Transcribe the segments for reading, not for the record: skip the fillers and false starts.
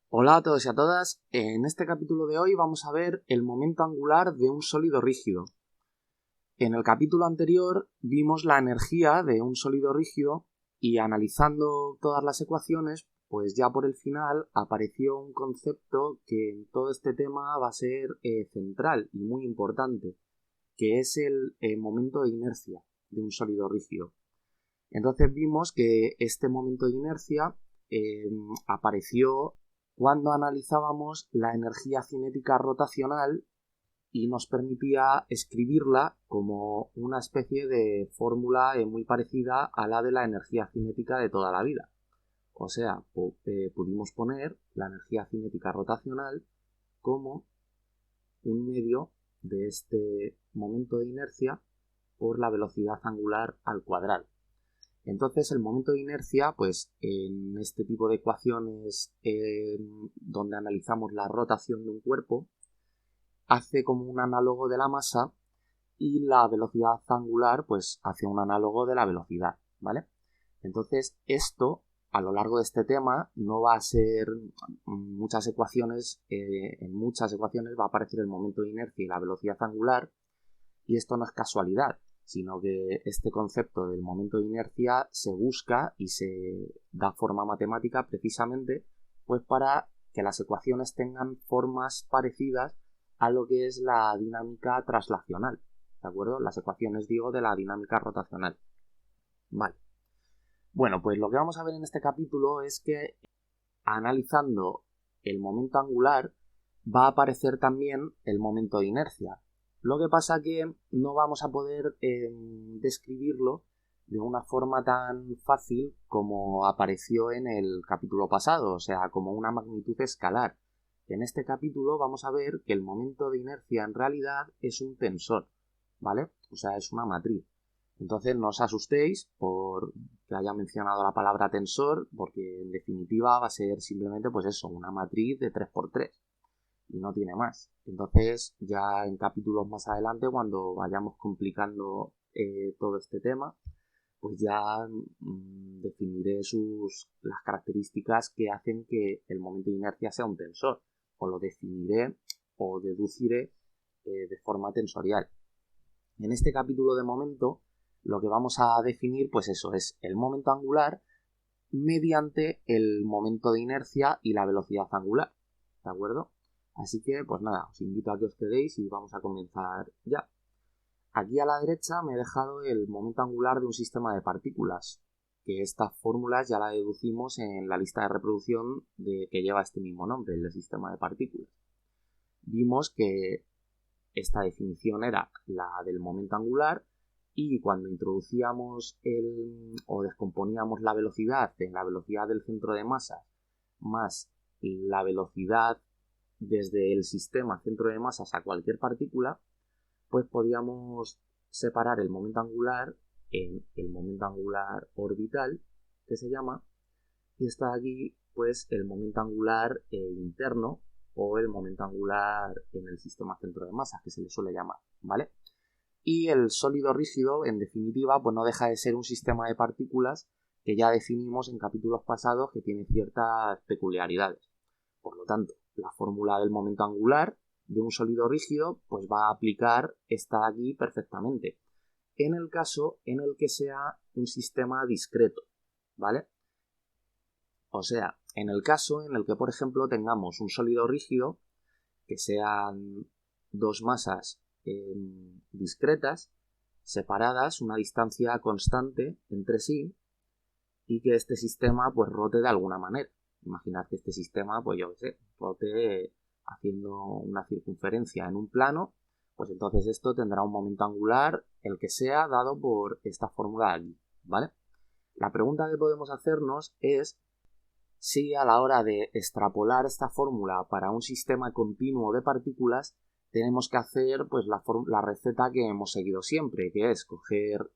Hola a todos y a todas, en este capítulo de hoy vamos a ver el momento angular de un sólido rígido. En el capítulo anterior vimos la energía de un sólido rígido y analizando todas las ecuaciones, pues ya por el final apareció un concepto que en todo este tema va a ser central y muy importante, que es el momento de inercia de un sólido rígido. Entonces vimos que este momento de inercia apareció cuando analizábamos la energía cinética rotacional y nos permitía escribirla como una especie de fórmula muy parecida a la de la energía cinética de toda la vida. O sea, pudimos poner la energía cinética rotacional como un medio de este momento de inercia por la velocidad angular al cuadrado. Entonces el momento de inercia, pues en este tipo de ecuaciones donde analizamos la rotación de un cuerpo, hace como un análogo de la masa y la velocidad angular pues hace un análogo de la velocidad, ¿vale? Entonces esto a lo largo de este tema no va a ser muchas ecuaciones, en muchas ecuaciones va a aparecer el momento de inercia y la velocidad angular, y esto no es casualidad, sino que este concepto del momento de inercia se busca y se da forma matemática precisamente pues para que las ecuaciones tengan formas parecidas a lo que es la dinámica traslacional, ¿de acuerdo? Las ecuaciones, digo, de la dinámica rotacional. Vale. Bueno, pues lo que vamos a ver en este capítulo es que analizando el momento angular va a aparecer también el momento de inercia. Lo que pasa que no vamos a poder describirlo de una forma tan fácil como apareció en el capítulo pasado, o sea, como una magnitud escalar. En este capítulo vamos a ver que el momento de inercia en realidad es un tensor, ¿vale? O sea, es una matriz. Entonces no os asustéis por que haya mencionado la palabra tensor, porque en definitiva va a ser simplemente pues eso, una matriz de 3×3 y no tiene más. Entonces ya en capítulos más adelante, cuando vayamos complicando todo este tema, pues ya definiré las características que hacen que el momento de inercia sea un tensor, o lo definiré o deduciré de forma tensorial. En este capítulo de momento lo que vamos a definir pues eso es el momento angular mediante el momento de inercia y la velocidad angular, ¿de acuerdo? Así que pues nada, os invito a que os quedéis y vamos a comenzar ya. Aquí a la derecha me he dejado el momento angular de un sistema de partículas, que estas fórmulas ya las deducimos en la lista de reproducción que lleva este mismo nombre, el sistema de partículas. Vimos que esta definición era la del momento angular y cuando introducíamos o descomponíamos la velocidad en la velocidad del centro de masas más la velocidad desde el sistema centro de masas a cualquier partícula, pues podíamos separar el momento angular en el momento angular orbital, que se llama, y está aquí pues el momento angular interno o el momento angular en el sistema centro de masas, que se le suele llamar, ¿vale? Y el sólido rígido, en definitiva, pues no deja de ser un sistema de partículas que ya definimos en capítulos pasados que tiene ciertas peculiaridades. Por lo tanto, la fórmula del momento angular de un sólido rígido pues va a aplicar esta de aquí perfectamente, en el caso en el que sea un sistema discreto, ¿vale? O sea, en el caso en el que, por ejemplo, tengamos un sólido rígido que sean dos masas discretas, separadas, una distancia constante entre sí, y que este sistema pues rote de alguna manera. Imaginad que este sistema, pues yo qué sé, rote haciendo una circunferencia en un plano, pues entonces esto tendrá un momento angular, el que sea, dado por esta fórmula de aquí, ¿vale? La pregunta que podemos hacernos es si a la hora de extrapolar esta fórmula para un sistema continuo de partículas tenemos que hacer pues la receta que hemos seguido siempre, que es coger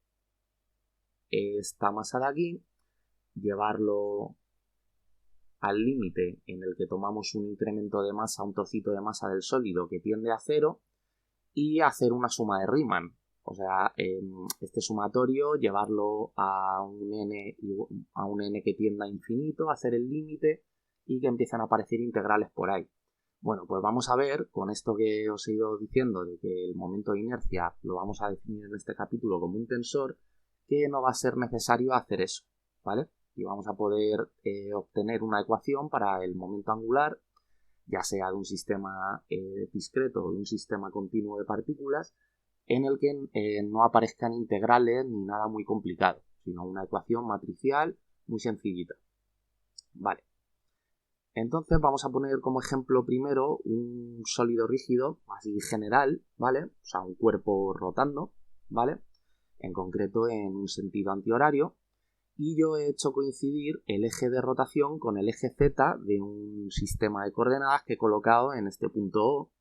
esta masa de aquí, llevarlo al límite en el que tomamos un incremento de masa, un trocito de masa del sólido que tiende a cero, y hacer una suma de Riemann. O sea, este sumatorio, llevarlo a un n que tienda a infinito, hacer el límite y que empiezan a aparecer integrales por ahí. Bueno, pues vamos a ver, con esto que os he ido diciendo, de que el momento de inercia lo vamos a definir en este capítulo como un tensor, que no va a ser necesario hacer eso, ¿vale? Y vamos a poder obtener una ecuación para el momento angular, ya sea de un sistema discreto o de un sistema continuo de partículas, en el que no aparezcan integrales ni nada muy complicado, sino una ecuación matricial muy sencillita. Vale. Entonces vamos a poner como ejemplo primero un sólido rígido, así general, ¿vale? O sea, un cuerpo rotando, ¿vale? En concreto en un sentido antihorario. Y yo he hecho coincidir el eje de rotación con el eje Z de un sistema de coordenadas que he colocado en este punto O,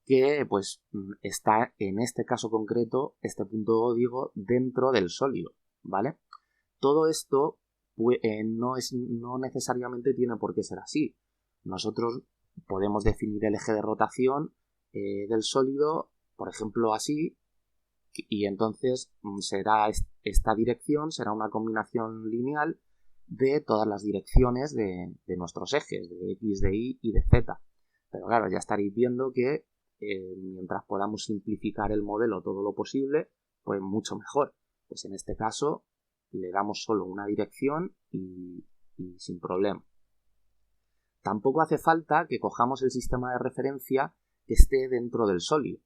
que pues está en este caso concreto, este punto O, digo, dentro del sólido, ¿vale? Todo esto no necesariamente tiene por qué ser así. Nosotros podemos definir el eje de rotación del sólido, por ejemplo, así, y entonces será esta dirección, será una combinación lineal de todas las direcciones de nuestros ejes, de X, de Y y de Z. Pero claro, ya estaréis viendo que mientras podamos simplificar el modelo todo lo posible, pues mucho mejor. Pues en este caso le damos solo una dirección y sin problema. Tampoco hace falta que cojamos el sistema de referencia que esté dentro del sólido.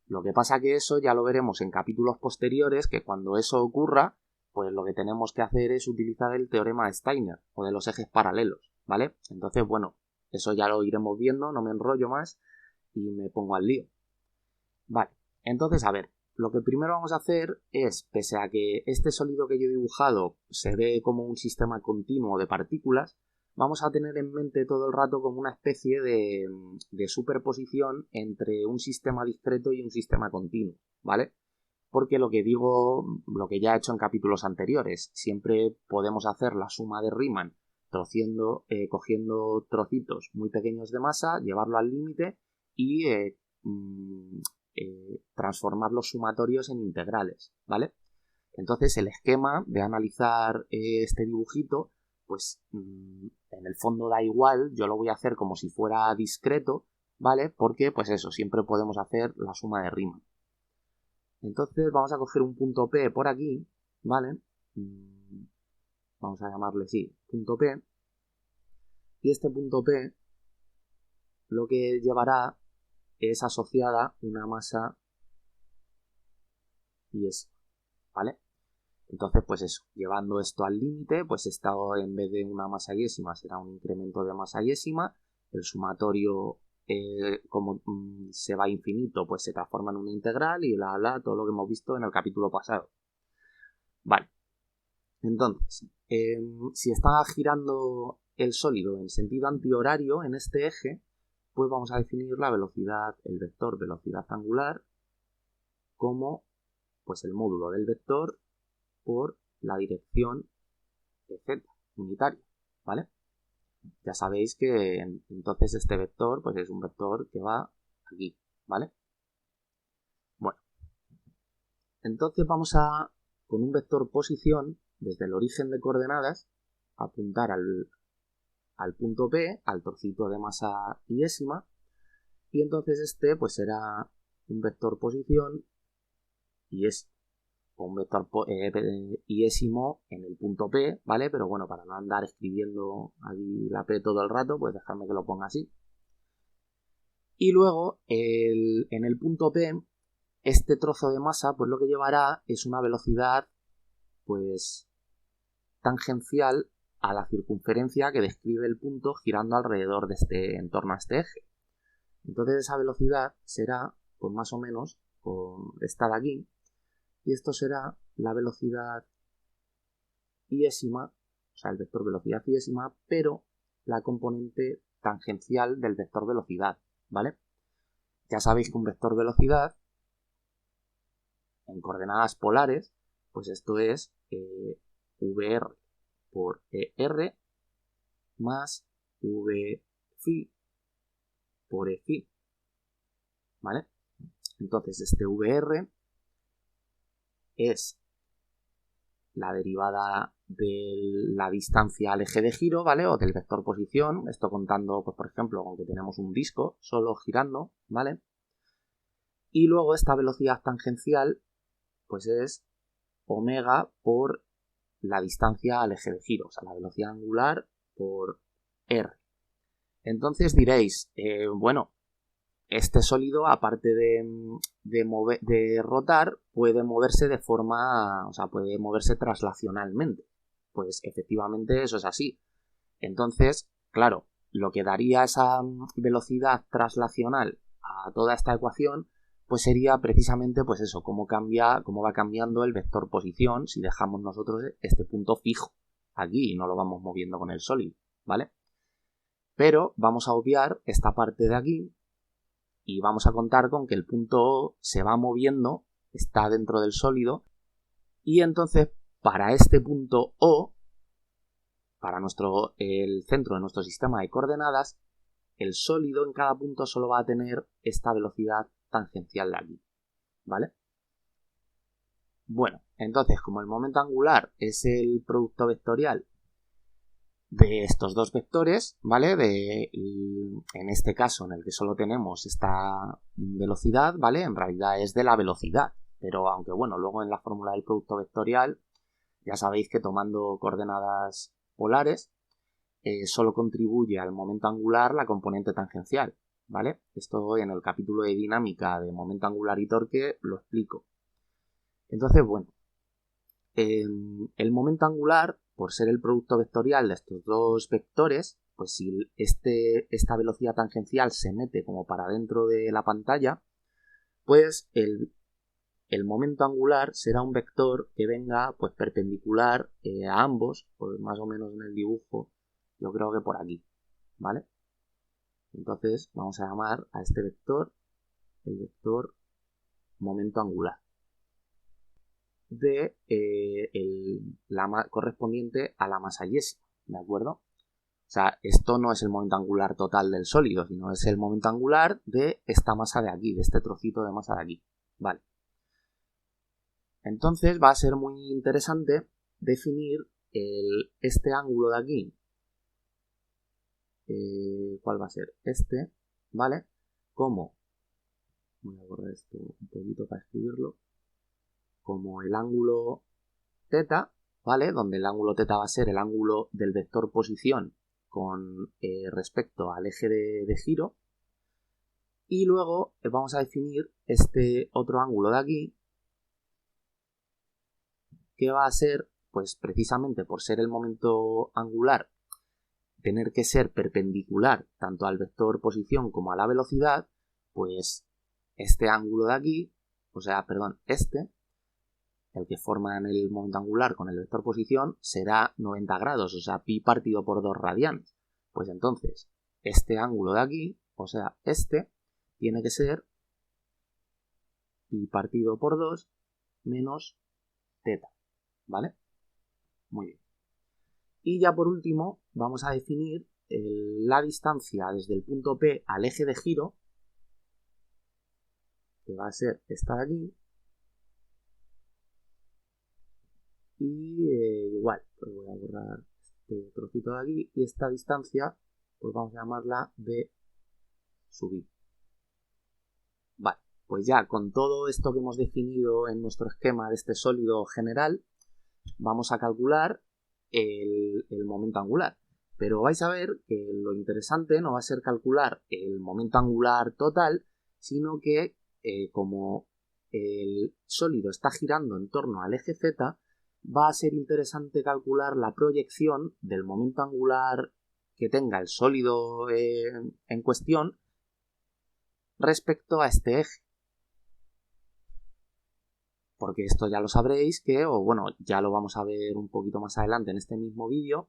Lo que pasa que eso ya lo veremos en capítulos posteriores, que cuando eso ocurra, pues lo que tenemos que hacer es utilizar el teorema de Steiner o de los ejes paralelos, ¿vale? Entonces, bueno, eso ya lo iremos viendo, no me enrollo más y me pongo al lío. Vale, entonces, a ver, lo que primero vamos a hacer es, pese a que este sólido que yo he dibujado se ve como un sistema continuo de partículas, vamos a tener en mente todo el rato como una especie de superposición entre un sistema discreto y un sistema continuo, ¿vale? Porque lo que digo, lo que ya he hecho en capítulos anteriores, siempre podemos hacer la suma de Riemann cogiendo trocitos muy pequeños de masa, llevarlo al límite y transformar los sumatorios en integrales, ¿vale? Entonces el esquema de analizar este dibujito, pues en el fondo da igual, yo lo voy a hacer como si fuera discreto, ¿vale? Porque pues eso, siempre podemos hacer la suma de Riemann. Entonces vamos a coger un punto P por aquí, ¿vale? Vamos a llamarle, sí, punto P. Y este punto P lo que llevará es asociada una masa y es, ¿vale? Entonces, pues eso, llevando esto al límite, pues esto en vez de una masa yésima será un incremento de masa yésima, el sumatorio como se va a infinito, pues se transforma en una integral y todo lo que hemos visto en el capítulo pasado. Vale, entonces, si está girando el sólido en sentido antihorario en este eje, pues vamos a definir la velocidad, el vector velocidad angular, como pues el módulo del vector por la dirección de z unitaria, ¿vale? Ya sabéis que entonces este vector pues es un vector que va aquí, ¿vale? Bueno, entonces vamos a, con un vector posición, desde el origen de coordenadas, apuntar al punto P, al trocito de masa yésima, y entonces este pues será un vector posición y es un vector iésimo en el punto P, ¿vale? Pero bueno, para no andar escribiendo aquí la P todo el rato, pues dejadme que lo ponga así. Y luego, en el punto P, este trozo de masa, pues lo que llevará es una velocidad, pues, tangencial a la circunferencia que describe el punto girando alrededor de en torno a este eje. Entonces esa velocidad será, pues más o menos, esta de aquí, y esto será la velocidad iésima, o sea, el vector velocidad iésima, pero la componente tangencial del vector velocidad, ¿vale? Ya sabéis que un vector velocidad en coordenadas polares, pues esto es VR por ER más V phi por E phi, ¿vale? Entonces este VR es la derivada de la distancia al eje de giro, ¿vale? O del vector posición, esto contando, pues por ejemplo, con que tenemos un disco solo girando, ¿vale? Y luego esta velocidad tangencial, pues es omega por la distancia al eje de giro, o sea, la velocidad angular por r. Entonces diréis, bueno, este sólido, aparte de rotar, puede moverse de forma, o sea, puede moverse traslacionalmente. Pues efectivamente eso es así. Entonces, claro, lo que daría esa velocidad traslacional a toda esta ecuación, pues sería precisamente, pues eso, cómo va cambiando el vector posición si dejamos nosotros este punto fijo aquí y no lo vamos moviendo con el sólido, ¿vale? Pero vamos a obviar esta parte de aquí y vamos a contar con que el punto O se va moviendo, está dentro del sólido, y entonces para este punto O, para el centro de nuestro sistema de coordenadas, el sólido en cada punto solo va a tener esta velocidad tangencial de aquí, ¿vale? Bueno, entonces como el momento angular es el producto vectorial de estos dos vectores, ¿vale? En este caso en el que solo tenemos esta velocidad, ¿vale? En realidad es de la velocidad, pero aunque bueno, luego en la fórmula del producto vectorial ya sabéis que tomando coordenadas polares solo contribuye al momento angular la componente tangencial, ¿vale? Esto en el capítulo de dinámica de momento angular y torque lo explico. Entonces, bueno, el momento angular, por ser el producto vectorial de estos dos vectores, pues si esta velocidad tangencial se mete como para dentro de la pantalla, pues el momento angular será un vector que venga pues perpendicular a ambos, pues más o menos en el dibujo, yo creo que por aquí, ¿vale? Entonces vamos a llamar a este vector el vector momento angular de correspondiente a la masa yésima, ¿de acuerdo? O sea, esto no es el momento angular total del sólido, sino es el momento angular de esta masa de aquí, de este trocito de masa de aquí, ¿vale? Entonces va a ser muy interesante definir este ángulo de aquí. ¿Cuál va a ser? Este, ¿vale? Como, voy a borrar esto un poquito para escribirlo, como el ángulo θ, ¿vale? Donde el ángulo θ va a ser el ángulo del vector posición con respecto al eje de giro. Y luego vamos a definir este otro ángulo de aquí, que va a ser, pues precisamente por ser el momento angular, tener que ser perpendicular tanto al vector posición como a la velocidad, pues este ángulo de aquí, o sea, perdón, el que forma en el momento angular con el vector posición, será 90 grados, o sea, pi partido por 2 radianes. Pues entonces, este ángulo de aquí, o sea, tiene que ser pi partido por 2 menos θ, ¿vale? Muy bien. Y ya por último, vamos a definir la distancia desde el punto P al eje de giro, que va a ser esta de aquí. Y igual, pues voy a borrar este trocito de aquí. Y esta distancia, pues vamos a llamarla d sub i. Vale, pues ya con todo esto que hemos definido en nuestro esquema de este sólido general, vamos a calcular el momento angular. Pero vais a ver que lo interesante no va a ser calcular el momento angular total, sino que como el sólido está girando en torno al eje Z, va a ser interesante calcular la proyección del momento angular que tenga el sólido en cuestión respecto a este eje. Porque esto ya lo sabréis o bueno, ya lo vamos a ver un poquito más adelante en este mismo vídeo,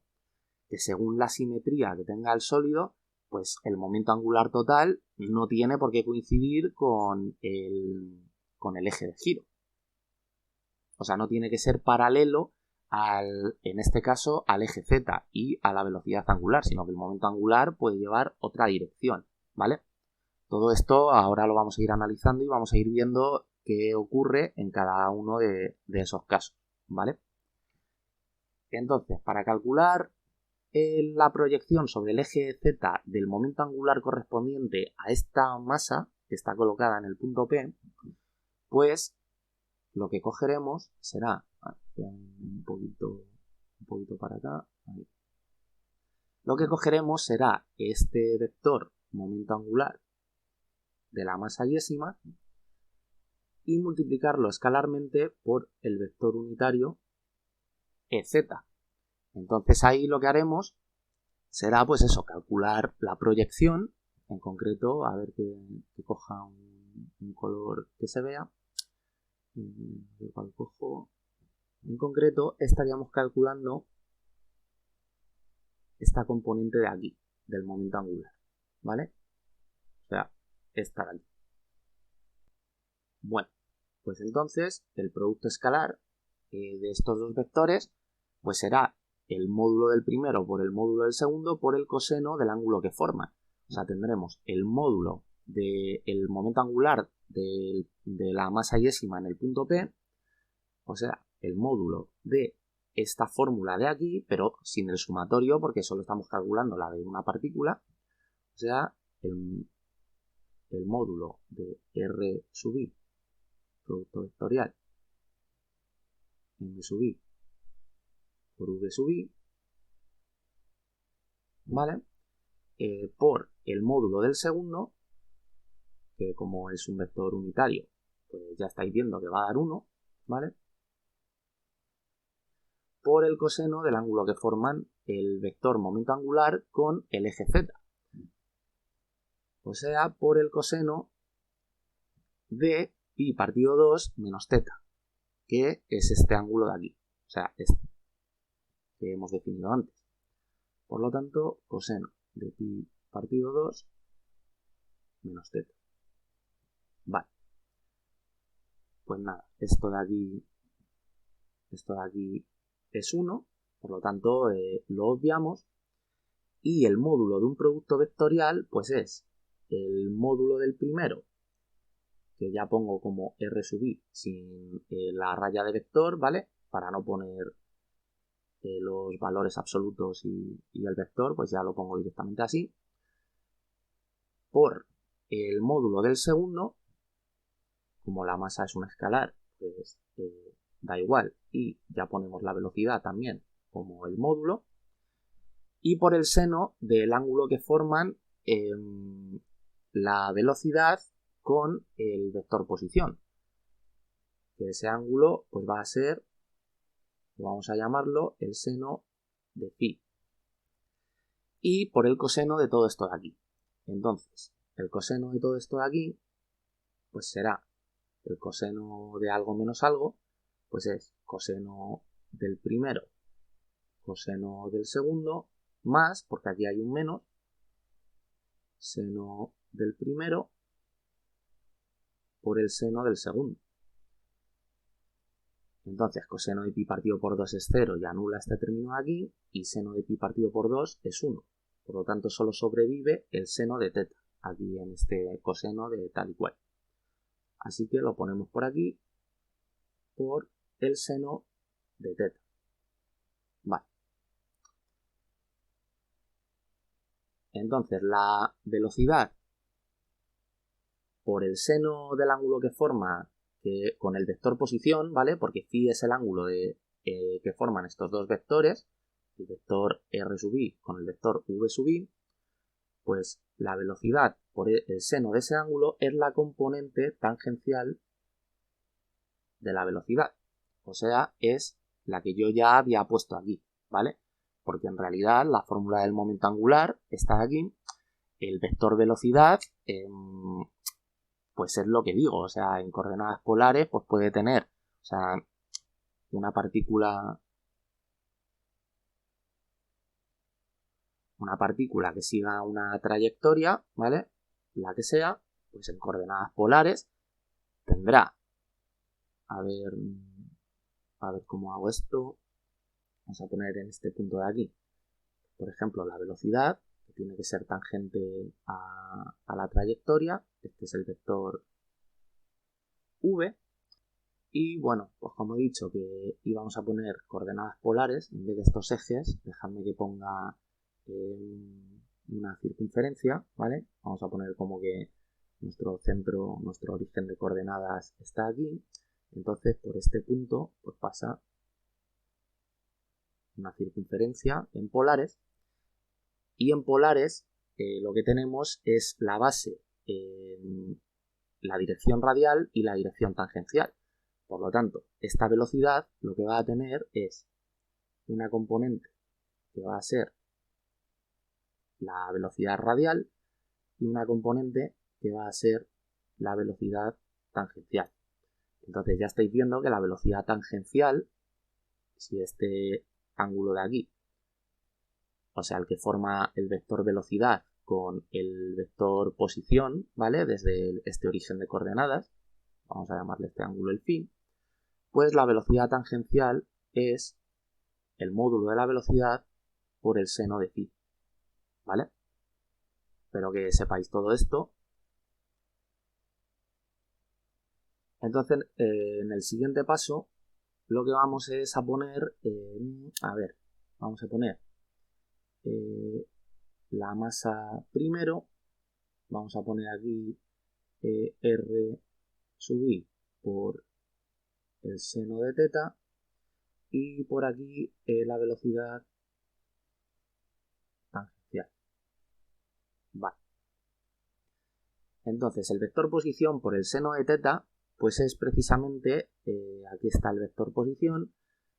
que según la simetría que tenga el sólido, pues el momento angular total no tiene por qué coincidir con el eje de giro. O sea, no tiene que ser paralelo en este caso, al eje Z y a la velocidad angular, sino que el momento angular puede llevar otra dirección, ¿vale? Todo esto ahora lo vamos a ir analizando y vamos a ir viendo qué ocurre en cada uno de esos casos, ¿vale? Entonces, para calcular la proyección sobre el eje Z del momento angular correspondiente a esta masa que está colocada en el punto P, pues lo que cogeremos será un poquito para acá. Ahí. Lo que cogeremos será este vector momento angular de la masa yésima y multiplicarlo escalarmente por el vector unitario EZ. Entonces ahí lo que haremos será pues eso, calcular la proyección, en concreto, a ver que coja un color que se vea. ¿Cuál cojo? En concreto estaríamos calculando esta componente de aquí, del momento angular, ¿vale? O sea, esta de aquí. Bueno, pues entonces el producto escalar de estos dos vectores pues será el módulo del primero por el módulo del segundo por el coseno del ángulo que forman. O sea, tendremos el módulo del momento angular de la masa yésima en el punto P, o sea, el módulo de esta fórmula de aquí, pero sin el sumatorio porque solo estamos calculando la de una partícula, o sea, el módulo de R sub I, producto vectorial, M sub I por V sub I, ¿vale? Por el módulo del segundo, que como es un vector unitario, pues ya estáis viendo que va a dar 1, ¿vale? Por el coseno del ángulo que forman el vector momento angular con el eje Z. O sea, por el coseno de pi partido 2 menos teta, que es este ángulo de aquí. O sea, este, que hemos definido antes. Por lo tanto, coseno de pi partido 2 menos teta. Vale. Pues nada, esto de aquí es 1, por lo tanto lo obviamos, y el módulo de un producto vectorial pues es el módulo del primero, que ya pongo como R sub I sin la raya de vector, ¿vale? Para no poner los valores absolutos y el vector, pues ya lo pongo directamente así, por el módulo del segundo, como la masa es un escalar, pues da igual, y ya ponemos la velocidad también como el módulo, y por el seno del ángulo que forman la velocidad con el vector posición, que ese ángulo pues va a ser, vamos a llamarlo el seno de phi, y por el coseno de todo esto de aquí. Entonces, el coseno de todo esto de aquí pues será el coseno de algo menos algo, pues es coseno del primero, coseno del segundo, más, porque aquí hay un menos, seno del primero por el seno del segundo. Entonces, coseno de pi partido por 2 es 0 y anula este término de aquí, y seno de pi partido por 2 es 1. Por lo tanto, solo sobrevive el seno de teta, aquí en este coseno de tal y cual. Así que lo ponemos por aquí, por el seno de teta. Vale. Entonces, la velocidad por el seno del ángulo que forma con el vector posición, ¿vale? Porque phi es el ángulo que forman estos dos vectores, el vector R sub I con el vector V sub I, pues la velocidad por el seno de ese ángulo es la componente tangencial de la velocidad. O sea, es la que yo ya había puesto aquí, ¿vale? Porque en realidad la fórmula del momento angular está aquí. El vector velocidad, pues es lo que digo, o sea, en coordenadas polares, pues puede tener, o sea, una partícula que siga una trayectoria, ¿vale? La que sea, pues en coordenadas polares tendrá, a ver cómo hago esto, vamos a poner en este punto de aquí, por ejemplo, la velocidad, que tiene que ser tangente a la trayectoria, este es el vector V, Y bueno, pues como he dicho que íbamos a poner coordenadas polares en vez de estos ejes, dejadme que ponga una circunferencia, ¿vale? Vamos a poner como que nuestro centro, nuestro origen de coordenadas está aquí. Entonces por este punto pues pasa una circunferencia en polares. Y en polares lo que tenemos es la base en la dirección radial y la dirección tangencial. Por lo tanto, esta velocidad lo que va a tener es una componente que va a ser la velocidad radial y una componente que va a ser la velocidad tangencial. Entonces ya estáis viendo que la velocidad tangencial, si este ángulo de aquí, o sea, el que forma el vector velocidad con el vector posición, ¿vale? Desde este origen de coordenadas, vamos a llamarle este ángulo el phi, pues la velocidad tangencial es el módulo de la velocidad por el seno de phi, ¿vale? Espero que sepáis todo esto. Entonces, en el siguiente paso, lo que vamos es a poner, vamos a poner la masa primero, vamos a poner aquí R sub i por el seno de teta y por aquí la velocidad tangencial. Vale. Entonces el vector posición por el seno de teta pues es precisamente, aquí está el vector posición,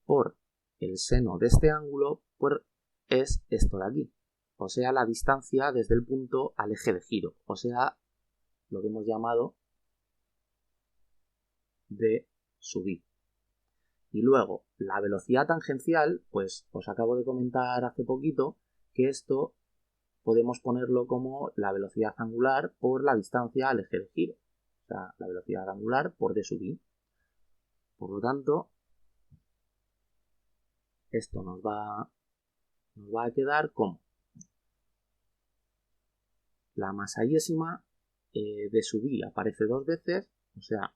por el seno de este ángulo pues es esto de aquí, o sea la distancia desde el punto al eje de giro, o sea lo que hemos llamado d sub i. Y luego la velocidad tangencial, pues os acabo de comentar hace poquito que esto podemos ponerlo como la velocidad angular por la distancia al eje de giro. O sea, la velocidad angular por d sub i. Por lo tanto, esto nos va a quedar como la masa yésima d sub i aparece dos veces, o sea,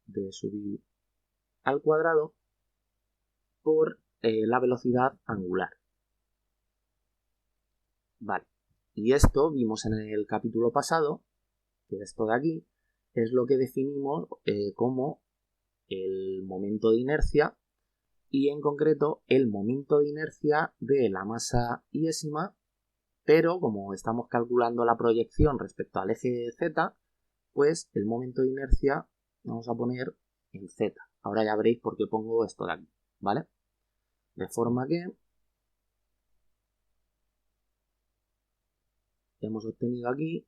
d sub i al cuadrado por la velocidad angular. Vale. Y esto vimos en el capítulo pasado, que esto de aquí es lo que definimos como el momento de inercia y en concreto el momento de inercia de la masa yésima, pero como estamos calculando la proyección respecto al eje z, pues el momento de inercia vamos a poner en z. Ahora ya veréis por qué pongo esto de aquí, ¿vale? De forma que hemos obtenido aquí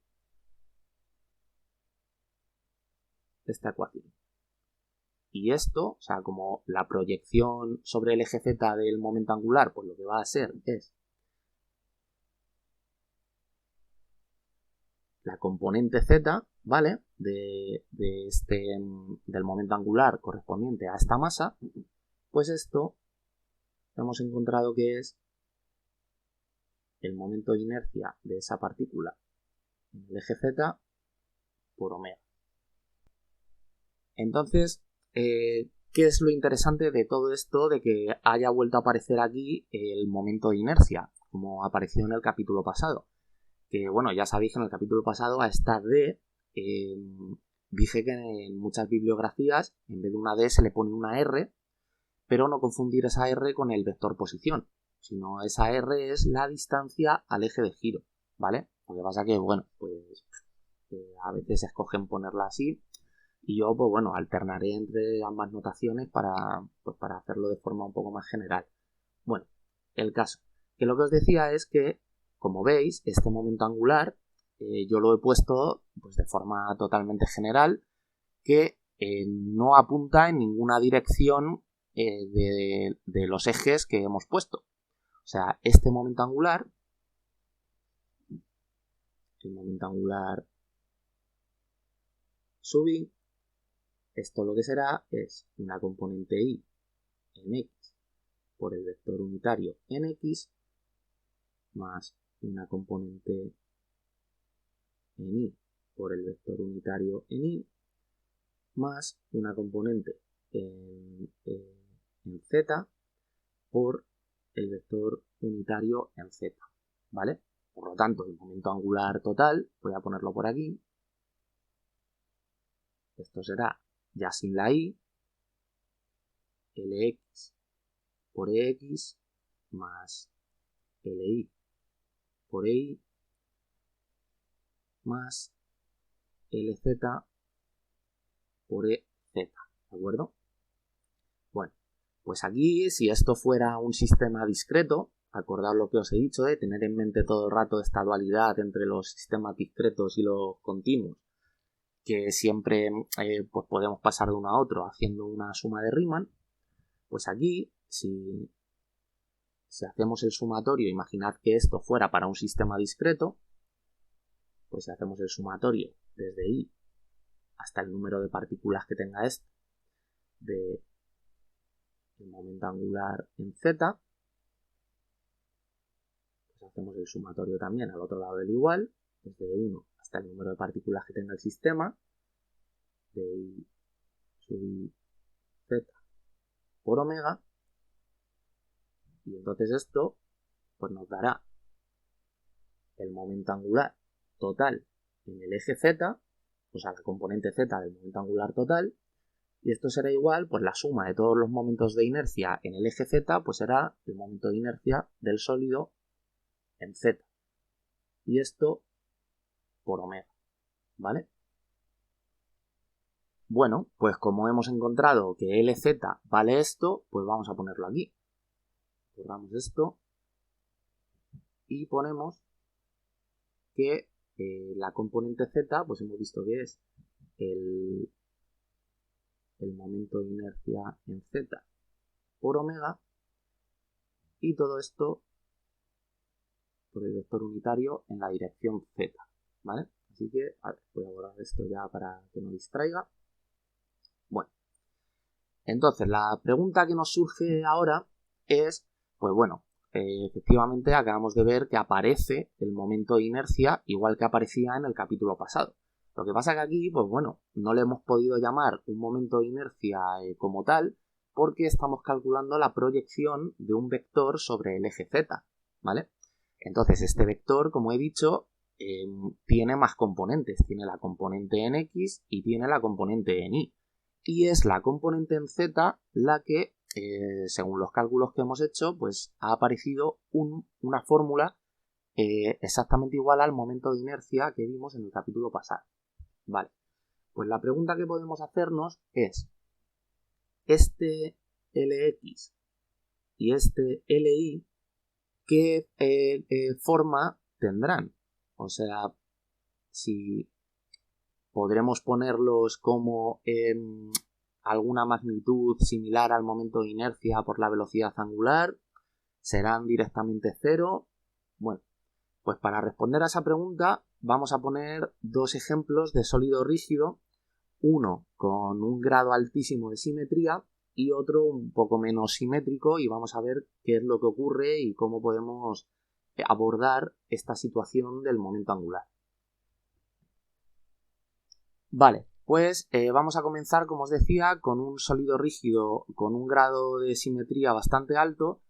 esta ecuación. Y esto, o sea, como la proyección sobre el eje z del momento angular, pues lo que va a ser es la componente z, ¿vale? Del momento angular correspondiente a esta masa, pues esto hemos encontrado que es el momento de inercia de esa partícula en el eje z por omega. Entonces, ¿qué es lo interesante de todo esto de que haya vuelto a aparecer aquí el momento de inercia, como apareció en el capítulo pasado? Que bueno, ya sabéis que en el capítulo pasado a esta D dije que en muchas bibliografías en vez de una D se le pone una R, pero no confundir esa R con el vector posición, sino esa R es la distancia al eje de giro, ¿vale? Lo que pasa que, bueno, pues a veces escogen ponerla así y yo, pues bueno, alternaré entre ambas notaciones para hacerlo de forma un poco más general. Bueno, el caso, que lo que os decía es que, como veis, este momento angular yo lo he puesto pues, de forma totalmente general, que no apunta en ninguna dirección de los ejes que hemos puesto. O sea, este momento angular, el momento angular sub i, esto lo que será es una componente i en x por el vector unitario en x más una componente en y por el vector unitario en y más una componente en z por el vector unitario en z, ¿vale? Por lo tanto, el momento angular total, voy a ponerlo por aquí, esto será ya sin la i, Lx por Ex más Li por Ei más Lz por Ez, ¿de acuerdo? Bueno, pues aquí, si esto fuera un sistema discreto, acordad lo que os he dicho de tener en mente todo el rato esta dualidad entre los sistemas discretos y los continuos, que siempre pues podemos pasar de uno a otro haciendo una suma de Riemann, pues aquí, si hacemos el sumatorio, imaginad que esto fuera para un sistema discreto, pues si hacemos el sumatorio desde i hasta el número de partículas que tenga este de el momento angular en z, pues hacemos el sumatorio también al otro lado del igual, desde 1 hasta el número de partículas que tenga el sistema, de i sub i z por omega, y entonces esto pues nos dará el momento angular total en el eje z, o sea, la componente z del momento angular total, y esto será igual, pues la suma de todos los momentos de inercia en el eje z, pues será el momento de inercia del sólido en z. Y esto por omega, ¿vale? Bueno, pues como hemos encontrado que Lz vale esto, pues vamos a ponerlo aquí. Borramos esto y ponemos que la componente z, pues hemos visto que es el momento de inercia en z por omega, y todo esto por el vector unitario en la dirección z, ¿vale? Así que, a ver, voy a borrar esto ya para que no distraiga. Bueno, entonces la pregunta que nos surge ahora es, pues bueno, efectivamente acabamos de ver que aparece el momento de inercia igual que aparecía en el capítulo pasado. Lo que pasa que aquí, pues bueno, no le hemos podido llamar un momento de inercia como tal, porque estamos calculando la proyección de un vector sobre el eje z, ¿vale? Entonces este vector, como he dicho, tiene más componentes. Tiene la componente en x y tiene la componente en y. Y es la componente en z la que, según los cálculos que hemos hecho, pues ha aparecido una fórmula exactamente igual al momento de inercia que vimos en el capítulo pasado. Vale, pues la pregunta que podemos hacernos es, este Lx y este Li, ¿qué forma tendrán? O sea, si podremos ponerlos como alguna magnitud similar al momento de inercia por la velocidad angular, serán directamente cero. Bueno, pues para responder a esa pregunta vamos a poner dos ejemplos de sólido rígido, uno con un grado altísimo de simetría y otro un poco menos simétrico, y vamos a ver qué es lo que ocurre y cómo podemos abordar esta situación del momento angular. Vale, pues vamos a comenzar, como os decía, con un sólido rígido con un grado de simetría bastante alto,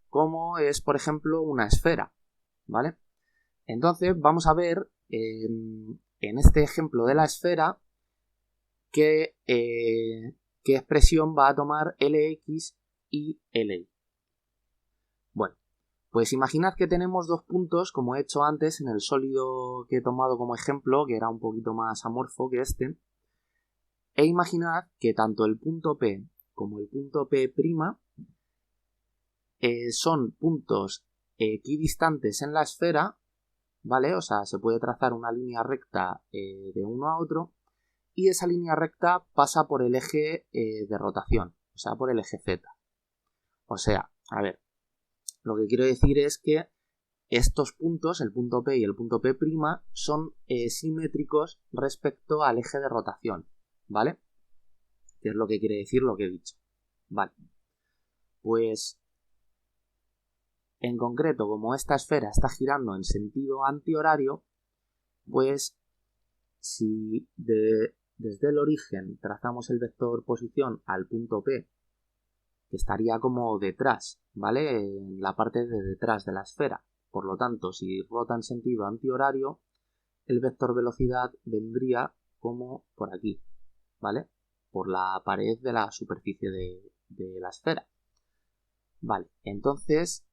como es, por ejemplo, una esfera, ¿vale? Entonces vamos a ver en este ejemplo de la esfera qué expresión va a tomar Lx y Li. Bueno, pues imaginad que tenemos dos puntos, como he hecho antes en el sólido que he tomado como ejemplo, que era un poquito más amorfo que este, e imaginad que tanto el punto P como el punto P' son puntos equidistantes en la esfera, ¿vale? O sea, se puede trazar una línea recta de uno a otro, y esa línea recta pasa por el eje de rotación, o sea, por el eje Z. O sea, a ver, lo que quiero decir es que estos puntos, el punto P y el punto P', son simétricos respecto al eje de rotación, ¿vale? Que es lo que quiere decir lo que he dicho. Vale. Pues, en concreto, como esta esfera está girando en sentido antihorario, pues si de desde el origen trazamos el vector posición al punto P, que estaría como detrás, ¿vale? En la parte de detrás de la esfera. Por lo tanto, si rota en sentido antihorario, el vector velocidad vendría como por aquí, ¿vale? Por la pared de la superficie de la esfera. Vale, entonces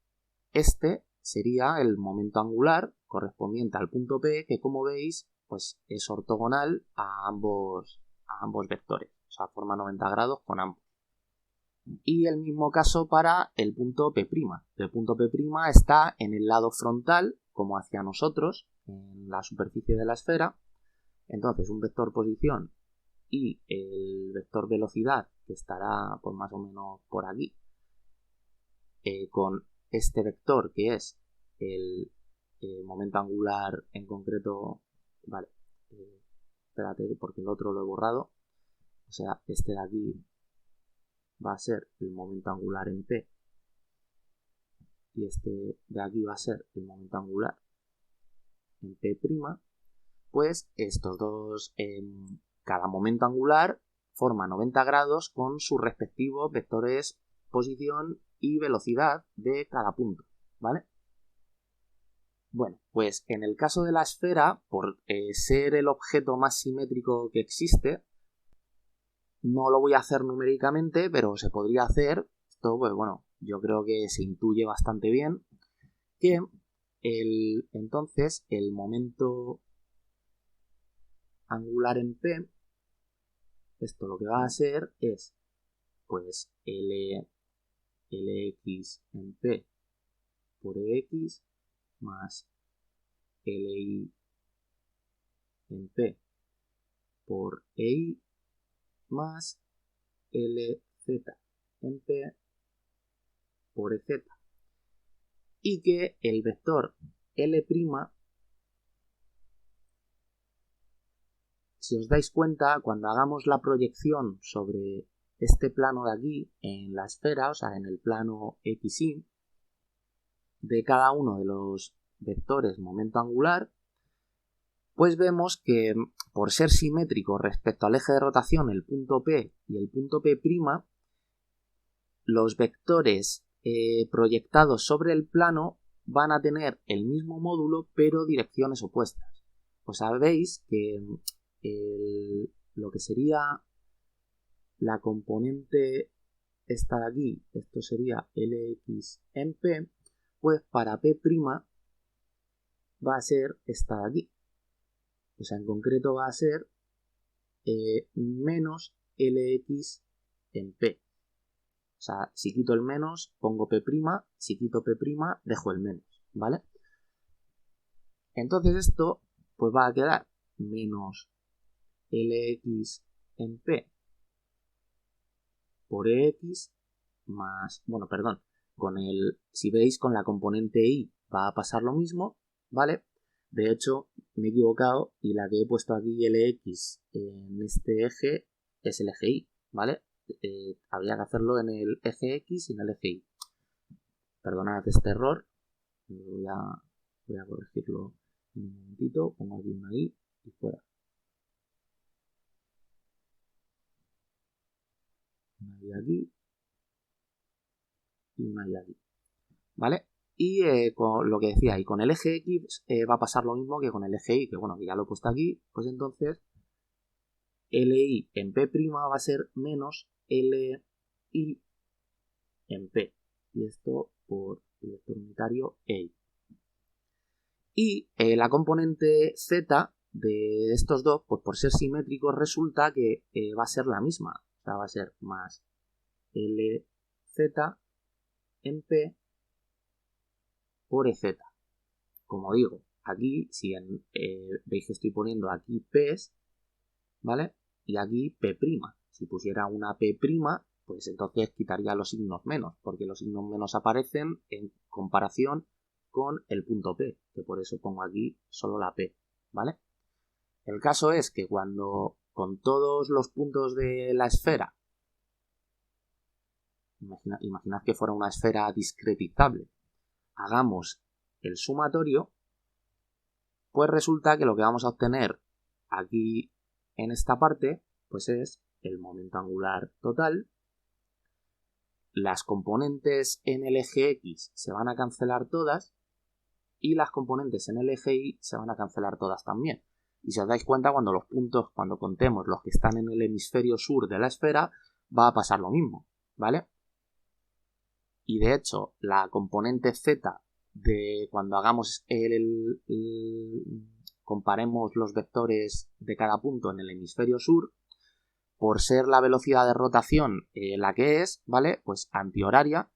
este sería el momento angular correspondiente al punto P, que como veis, pues es ortogonal a ambos vectores, o sea, forma 90 grados con ambos. Y el mismo caso para el punto P'. El punto P' está en el lado frontal, como hacia nosotros, en la superficie de la esfera. Entonces, un vector posición y el vector velocidad, que estará pues más o menos por aquí, con este vector que es el momento angular en concreto, vale, espérate porque el otro lo he borrado, o sea, este de aquí va a ser el momento angular en P y este de aquí va a ser el momento angular en P', pues estos dos, cada momento angular forma 90 grados con sus respectivos vectores posición y velocidad de cada punto, ¿vale? Bueno, pues en el caso de la esfera, por ser el objeto más simétrico que existe, no lo voy a hacer numéricamente, pero se podría hacer. Esto, pues bueno, yo creo que se intuye bastante bien que entonces el momento angular en P, esto lo que va a ser es pues Lx en P por Ex más Li en P por Ei más Lz en P por Ez. Y que el vector L', si os dais cuenta, cuando hagamos la proyección sobre este plano de aquí en la esfera, o sea, en el plano XY, de cada uno de los vectores momento angular, pues vemos que por ser simétrico respecto al eje de rotación el punto P y el punto P', los vectores proyectados sobre el plano van a tener el mismo módulo pero direcciones opuestas. Pues sabéis que lo que sería la componente esta de aquí, esto sería Lx en P, pues para P' va a ser esta de aquí. O sea, en concreto va a ser menos Lx en P. O sea, si quito el menos, pongo P', si quito P', dejo el menos, ¿vale? Entonces esto pues va a quedar menos Lx en P por Ex más, bueno, perdón, si veis con la componente Y va a pasar lo mismo, ¿vale? De hecho, me he equivocado y la que he puesto aquí Lx en este eje es el eje Y, ¿vale? Habría que hacerlo en el eje X y en el eje Y. Perdonad este error, voy a corregirlo en un momentito, pongo aquí una I y fuera. Una I aquí y una I aquí, ¿vale? Y con lo que decía, y con el eje X va a pasar lo mismo que con el eje Y, que bueno, que ya lo he puesto aquí, pues entonces Li en P' va a ser menos Li en P. Y esto por el vector unitario EI. Y la componente Z de estos dos, pues por ser simétricos, resulta que va a ser la misma. O sea, va a ser más LZ en P por EZ. Como digo, aquí, si veis que estoy poniendo aquí P's, ¿vale? Y aquí P'. Si pusiera una P', pues entonces quitaría los signos menos, porque los signos menos aparecen en comparación con el punto P, que por eso pongo aquí solo la P, ¿vale? El caso es que cuando con todos los puntos de la esfera, imaginad que fuera una esfera discretizable, hagamos el sumatorio, pues resulta que lo que vamos a obtener aquí en esta parte pues es el momento angular total. Las componentes en el eje X se van a cancelar todas y las componentes en el eje Y se van a cancelar todas también. Y si os dais cuenta, cuando contemos los que están en el hemisferio sur de la esfera, va a pasar lo mismo, ¿vale? Y de hecho, la componente Z de cuando hagamos comparemos los vectores de cada punto en el hemisferio sur, por ser la velocidad de rotación la que es, ¿vale? Pues antihoraria,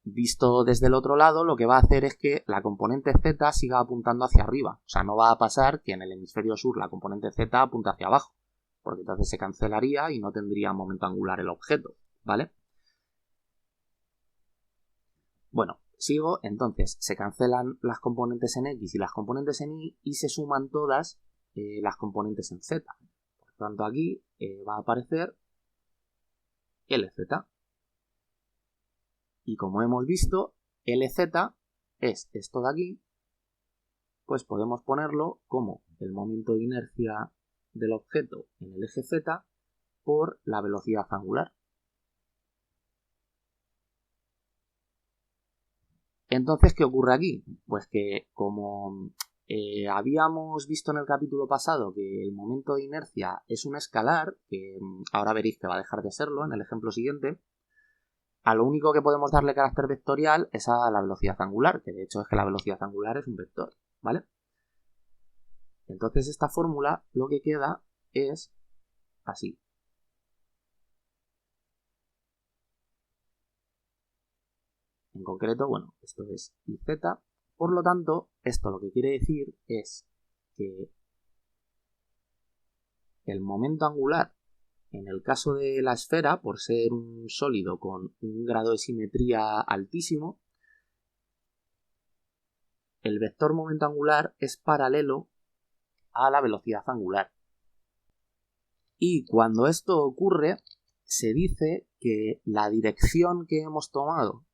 visto desde el otro lado, lo que va a hacer es que la componente Z siga apuntando hacia arriba. O sea, no va a pasar que en el hemisferio sur la componente Z apunte hacia abajo, porque entonces se cancelaría y no tendría momento angular el objeto, ¿vale? Bueno, sigo, entonces se cancelan las componentes en X y las componentes en Y y se suman todas las componentes en Z. Por tanto, aquí va a aparecer LZ. Y como hemos visto, LZ es esto de aquí, pues podemos ponerlo como el momento de inercia del objeto en el eje Z por la velocidad angular. Entonces, ¿qué ocurre aquí? Pues que como habíamos visto en el capítulo pasado que el momento de inercia es un escalar, que ahora veréis que va a dejar de serlo en el ejemplo siguiente, a lo único que podemos darle carácter vectorial es a la velocidad angular, que de hecho es que la velocidad angular es un vector, ¿vale? Entonces esta fórmula lo que queda es así. En concreto, bueno, esto es IZ. Por lo tanto, esto lo que quiere decir es que el momento angular, en el caso de la esfera, por ser un sólido con un grado de simetría altísimo, el vector momento angular es paralelo a la velocidad angular. Y cuando esto ocurre, se dice que la dirección que hemos tomado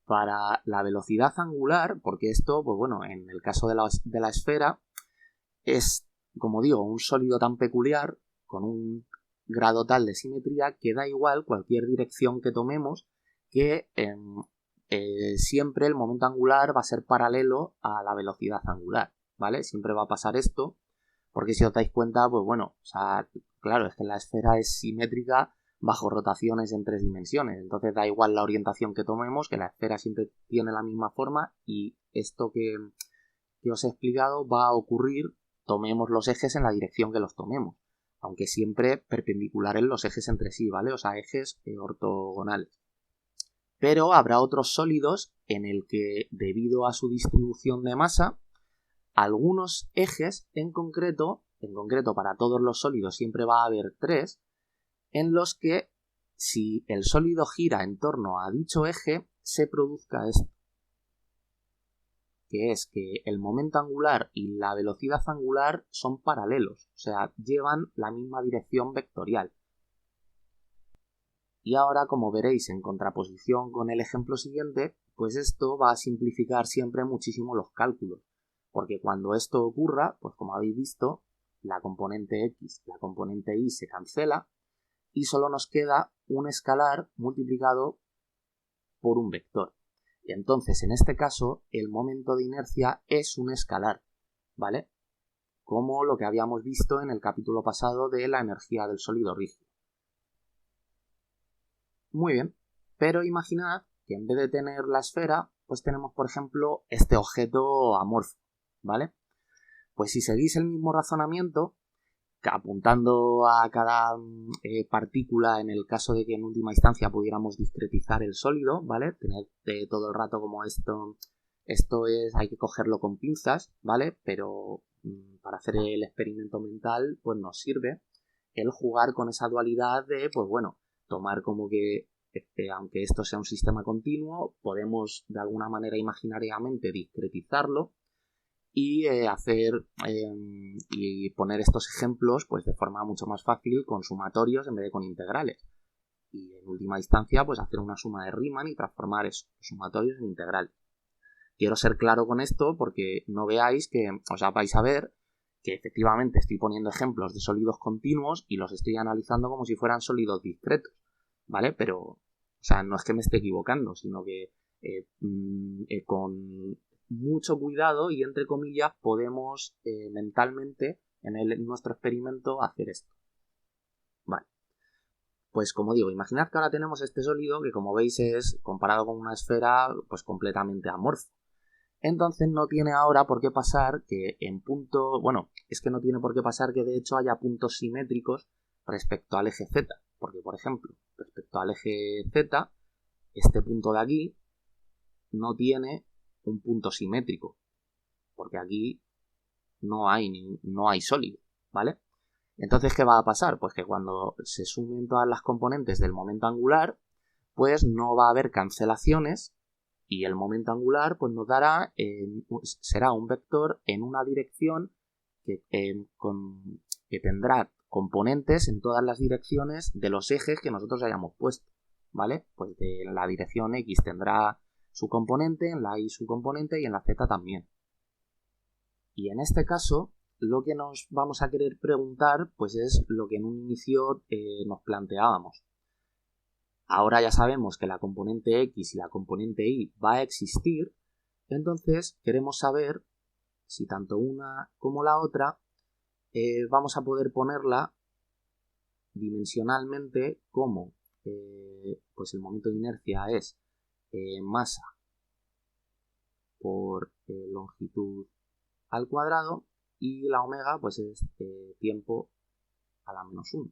para la velocidad angular, porque esto, pues bueno, en el caso de la esfera, es, como digo, un sólido tan peculiar, con un grado tal de simetría, que da igual cualquier dirección que tomemos, que siempre el momento angular va a ser paralelo a la velocidad angular, ¿vale? Siempre va a pasar esto, porque si os dais cuenta, pues bueno, o sea, claro, es que la esfera es simétrica bajo rotaciones en 3 dimensiones, entonces da igual la orientación que tomemos, que la esfera siempre tiene la misma forma y esto que os he explicado va a ocurrir, tomemos los ejes en la dirección que los tomemos, aunque siempre perpendiculares los ejes entre sí, ¿vale? O sea, ejes ortogonales. Pero habrá otros sólidos en el que, debido a su distribución de masa, algunos ejes en concreto para todos los sólidos siempre va a haber 3, en los que si el sólido gira en torno a dicho eje, se produzca esto, que es que el momento angular y la velocidad angular son paralelos, o sea, llevan la misma dirección vectorial. Y ahora, como veréis en contraposición con el ejemplo siguiente, pues esto va a simplificar siempre muchísimo los cálculos, porque cuando esto ocurra, pues como habéis visto, la componente X, la componente Y se cancela y solo nos queda un escalar multiplicado por un vector. Y entonces, en este caso, el momento de inercia es un escalar, ¿vale? Como lo que habíamos visto en el capítulo pasado de la energía del sólido rígido. Muy bien, pero imaginad que en vez de tener la esfera, pues tenemos, por ejemplo, este objeto amorfo, ¿vale? Pues si seguís el mismo razonamiento, apuntando a cada partícula en el caso de que en última instancia pudiéramos discretizar el sólido, ¿vale? Tener todo el rato como esto es, hay que cogerlo con pinzas, ¿vale? Pero para hacer el experimento mental, pues nos sirve el jugar con esa dualidad de, pues bueno, tomar como que, aunque esto sea un sistema continuo, podemos de alguna manera imaginariamente discretizarlo y y poner estos ejemplos pues de forma mucho más fácil con sumatorios en vez de con integrales. Y en última instancia, pues hacer una suma de Riemann y transformar esos sumatorios en integrales. Quiero ser claro con esto porque no veáis que, o sea, vais a ver que efectivamente estoy poniendo ejemplos de sólidos continuos y los estoy analizando como si fueran sólidos discretos, ¿vale? Pero, o sea, no es que me esté equivocando, sino que con mucho cuidado y entre comillas podemos mentalmente en nuestro experimento hacer esto. Vale. Pues como digo, imaginad que ahora tenemos este sólido que como veis es, comparado con una esfera, pues completamente amorfo. Entonces no tiene ahora por qué pasar que en punto... Bueno, es que no tiene por qué pasar que de hecho haya puntos simétricos respecto al eje Z. Porque, por ejemplo, respecto al eje Z, este punto de aquí no tiene un punto simétrico. Porque aquí no hay sólido, ¿vale? Entonces, ¿qué va a pasar? Pues que cuando se sumen todas las componentes del momento angular, pues no va a haber cancelaciones y el momento angular pues nos dará, será un vector en una dirección que tendrá componentes en todas las direcciones de los ejes que nosotros hayamos puesto, ¿vale? Pues en la dirección X tendrá su componente, en la Y su componente y en la Z también. Y en este caso, lo que nos vamos a querer preguntar pues es lo que en un inicio nos planteábamos. Ahora ya sabemos que la componente X y la componente Y va a existir, entonces queremos saber si tanto una como la otra vamos a poder ponerla dimensionalmente como pues el momento de inercia es masa por longitud al cuadrado y la omega pues es tiempo a la menos 1.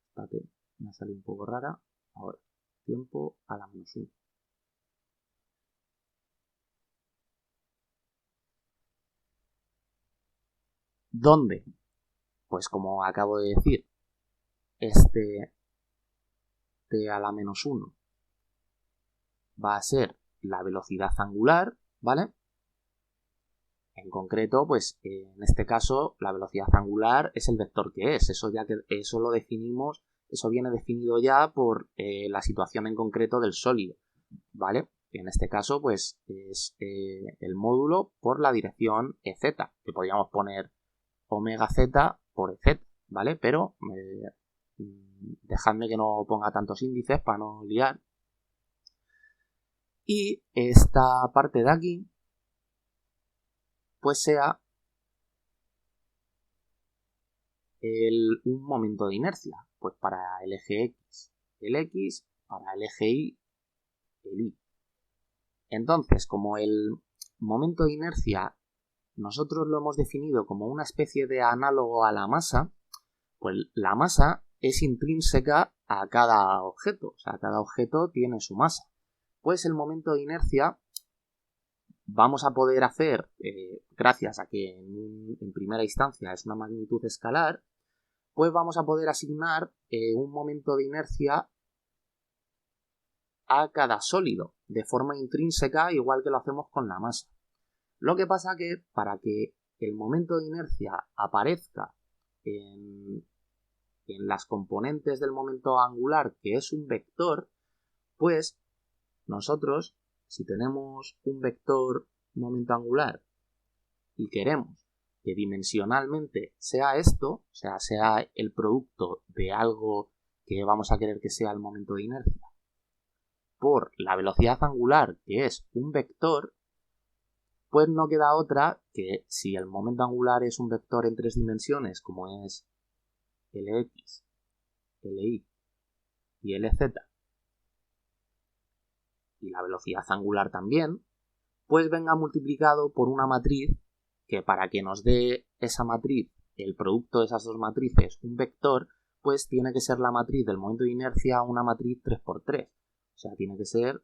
Espérate, me ha salido un poco rara. Ahora, tiempo a la menos 1. ¿Dónde? Pues como acabo de decir, este t a la menos 1 va a ser la velocidad angular, ¿vale? En concreto, pues en este caso la velocidad angular es el vector que es. Eso lo definimos, eso viene definido ya por la situación en concreto del sólido, ¿vale? En este caso, pues es el módulo por la dirección EZ, que podríamos poner omega z por EZ, ¿vale? Pero dejadme que no ponga tantos índices para no liar. Y esta parte de aquí pues sea un momento de inercia, pues para el eje X, el X, para el eje Y, el Y. Entonces, como el momento de inercia nosotros lo hemos definido como una especie de análogo a la masa, pues la masa es intrínseca a cada objeto, o sea, cada objeto tiene su masa. Pues el momento de inercia vamos a poder hacer, gracias a que en primera instancia es una magnitud escalar, pues vamos a poder asignar un momento de inercia a cada sólido, de forma intrínseca, igual que lo hacemos con la masa. Lo que pasa que para que el momento de inercia aparezca en las componentes del momento angular, que es un vector, pues nosotros, si tenemos un vector momento angular y queremos que dimensionalmente sea esto, o sea, sea el producto de algo que vamos a querer que sea el momento de inercia, por la velocidad angular, que es un vector, pues no queda otra que si el momento angular es un vector en 3 dimensiones, como es Lx, Ly y Lz, y la velocidad angular también, pues venga multiplicado por una matriz que para que nos dé esa matriz, el producto de esas dos matrices, un vector, pues tiene que ser la matriz del momento de inercia una matriz 3×3. O sea, tiene que ser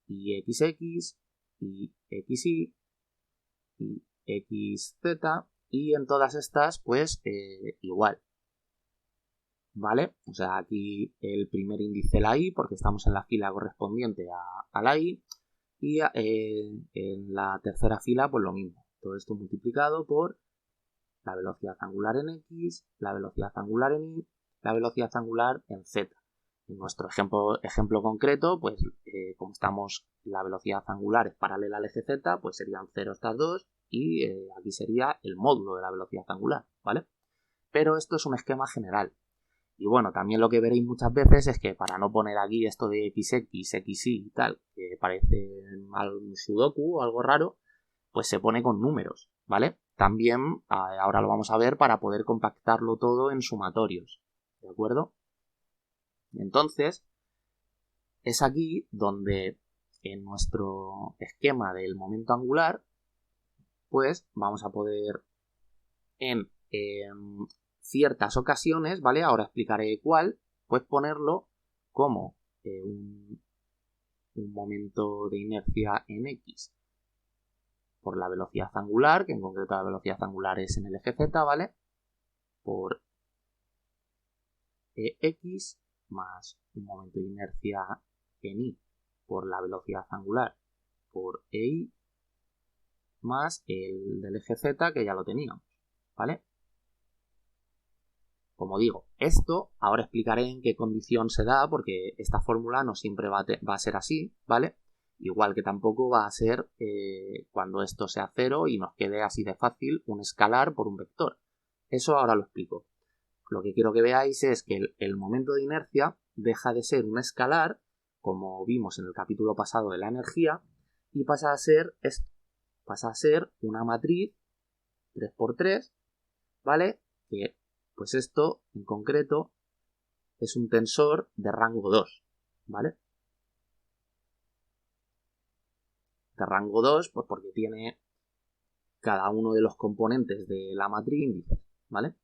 IXX, y XY, y XZ, y en todas estas, pues igual. ¿Vale? O sea, aquí el primer índice la Y, porque estamos en la fila correspondiente a la Y, y en la tercera fila, pues lo mismo. Todo esto multiplicado por la velocidad angular en X, la velocidad angular en Y, la velocidad angular en Z. En nuestro ejemplo concreto, pues como la velocidad angular es paralela al eje Z, pues serían 0 estas dos y aquí sería el módulo de la velocidad angular, ¿vale? Pero esto es un esquema general. Y bueno, también lo que veréis muchas veces es que para no poner aquí esto de xx, xy y tal, que parece un sudoku o algo raro, pues se pone con números, ¿vale? También, ahora lo vamos a ver, para poder compactarlo todo en sumatorios, ¿de acuerdo? Entonces, es aquí donde en nuestro esquema del momento angular, pues vamos a poder en ciertas ocasiones, ¿vale? Ahora explicaré cuál, pues ponerlo como un momento de inercia en X por la velocidad angular, que en concreto la velocidad angular es en el eje Z, ¿vale? Por X más un momento de inercia en Y por la velocidad angular por EY más el del eje Z, que ya lo teníamos, ¿vale? Como digo, esto ahora explicaré en qué condición se da, porque esta fórmula no siempre va a ser así, ¿vale? Igual que tampoco va a ser cuando esto sea cero y nos quede así de fácil un escalar por un vector. Eso ahora lo explico. Lo que quiero que veáis es que el momento de inercia deja de ser un escalar, como vimos en el capítulo pasado de la energía, y pasa a ser esto. Pasa a ser una matriz 3×3, ¿vale? Que, pues esto, en concreto, es un tensor de rango 2, ¿vale? De rango 2, pues porque tiene cada uno de los componentes de la matriz índices, ¿vale?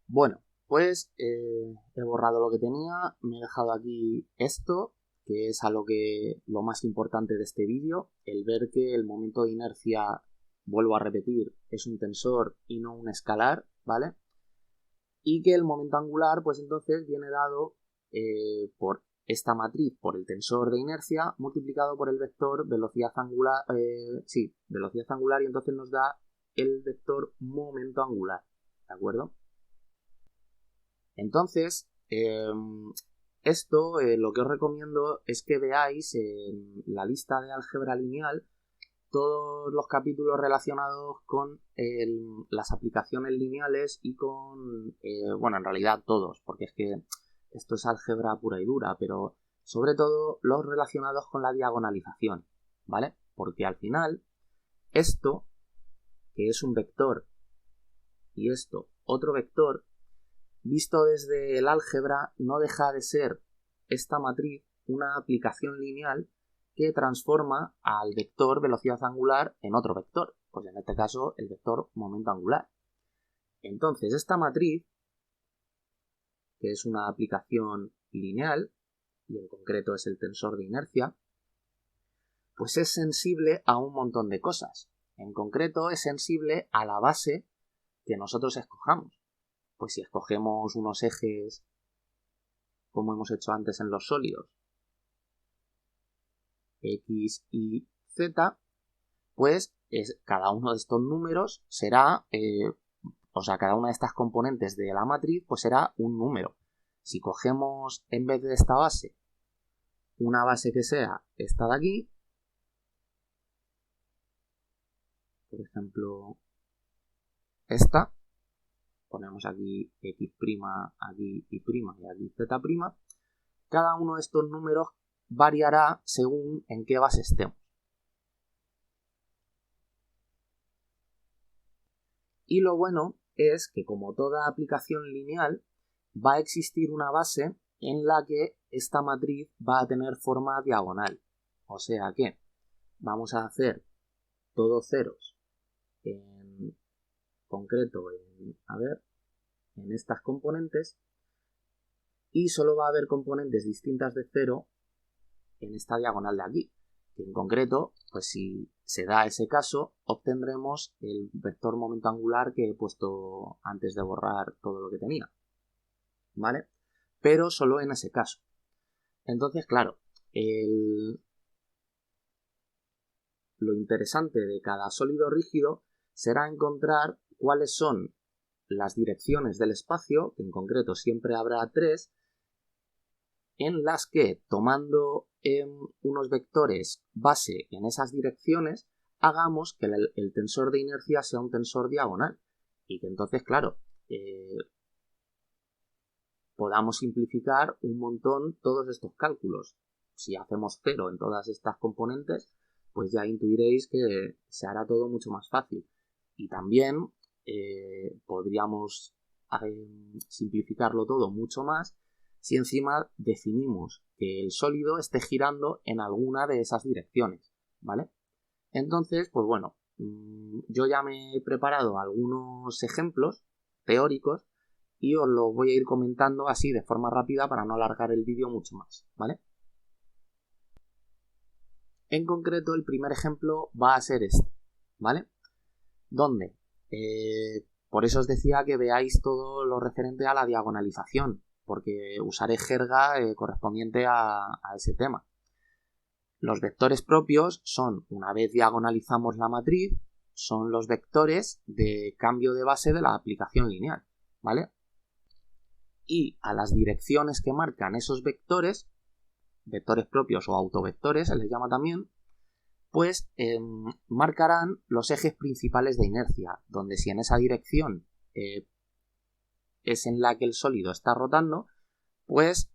Bueno, pues he borrado lo que tenía, me he dejado aquí esto, que es lo más importante de este vídeo, el ver que el momento de inercia, vuelvo a repetir, es un tensor y no un escalar, ¿vale? Y que el momento angular, pues entonces viene dado por esta matriz, por el tensor de inercia, multiplicado por el vector velocidad angular, velocidad angular, y entonces nos da el vector momento angular, ¿de acuerdo? Entonces, esto lo que os recomiendo es que veáis en la lista de álgebra lineal todos los capítulos relacionados con las aplicaciones lineales y con, bueno, en realidad todos, porque es que esto es álgebra pura y dura, pero sobre todo los relacionados con la diagonalización, ¿vale? Porque al final, esto, que es un vector, y esto, otro vector, visto desde el álgebra, no deja de ser esta matriz una aplicación lineal que transforma al vector velocidad angular en otro vector, pues en este caso el vector momento angular. Entonces esta matriz, que es una aplicación lineal, y en concreto es el tensor de inercia, pues es sensible a un montón de cosas. En concreto es sensible a la base que nosotros escojamos. Pues si escogemos unos ejes como hemos hecho antes en los sólidos, X, Y, Z, pues cada uno de estos números será, cada una de estas componentes de la matriz, pues será un número. Si cogemos en vez de esta base, una base que sea esta de aquí, por ejemplo, esta, ponemos aquí X', aquí Y', y aquí Z', cada uno de estos números variará según en qué base estemos. Y lo bueno es que, como toda aplicación lineal, va a existir una base en la que esta matriz va a tener forma diagonal. O sea que vamos a hacer todos ceros en concreto en estas componentes, y solo va a haber componentes distintas de cero en esta diagonal de aquí. Que en concreto, pues si se da ese caso, obtendremos el vector momento angular que he puesto antes de borrar todo lo que tenía, ¿vale? Pero solo en ese caso. Entonces, claro, lo interesante de cada sólido rígido será encontrar cuáles son las direcciones del espacio, que en concreto siempre habrá 3, en las que, tomando unos vectores base en esas direcciones, hagamos que el tensor de inercia sea un tensor diagonal y que entonces, claro, podamos simplificar un montón todos estos cálculos. Si hacemos 0 en todas estas componentes, pues ya intuiréis que se hará todo mucho más fácil. Y también podríamos simplificarlo todo mucho más si encima definimos que el sólido esté girando en alguna de esas direcciones, ¿vale? Entonces, pues bueno, yo ya me he preparado algunos ejemplos teóricos y os los voy a ir comentando así de forma rápida para no alargar el vídeo mucho más, ¿vale? En concreto, el primer ejemplo va a ser este, ¿vale? Donde, por eso os decía que veáis todo lo referente a la diagonalización, porque usaré jerga correspondiente a ese tema. Los vectores propios son, una vez diagonalizamos la matriz, son los vectores de cambio de base de la aplicación lineal, ¿vale? Y a las direcciones que marcan esos vectores, vectores propios o autovectores se les llama también, pues marcarán los ejes principales de inercia, donde si en esa dirección es en la que el sólido está rotando, pues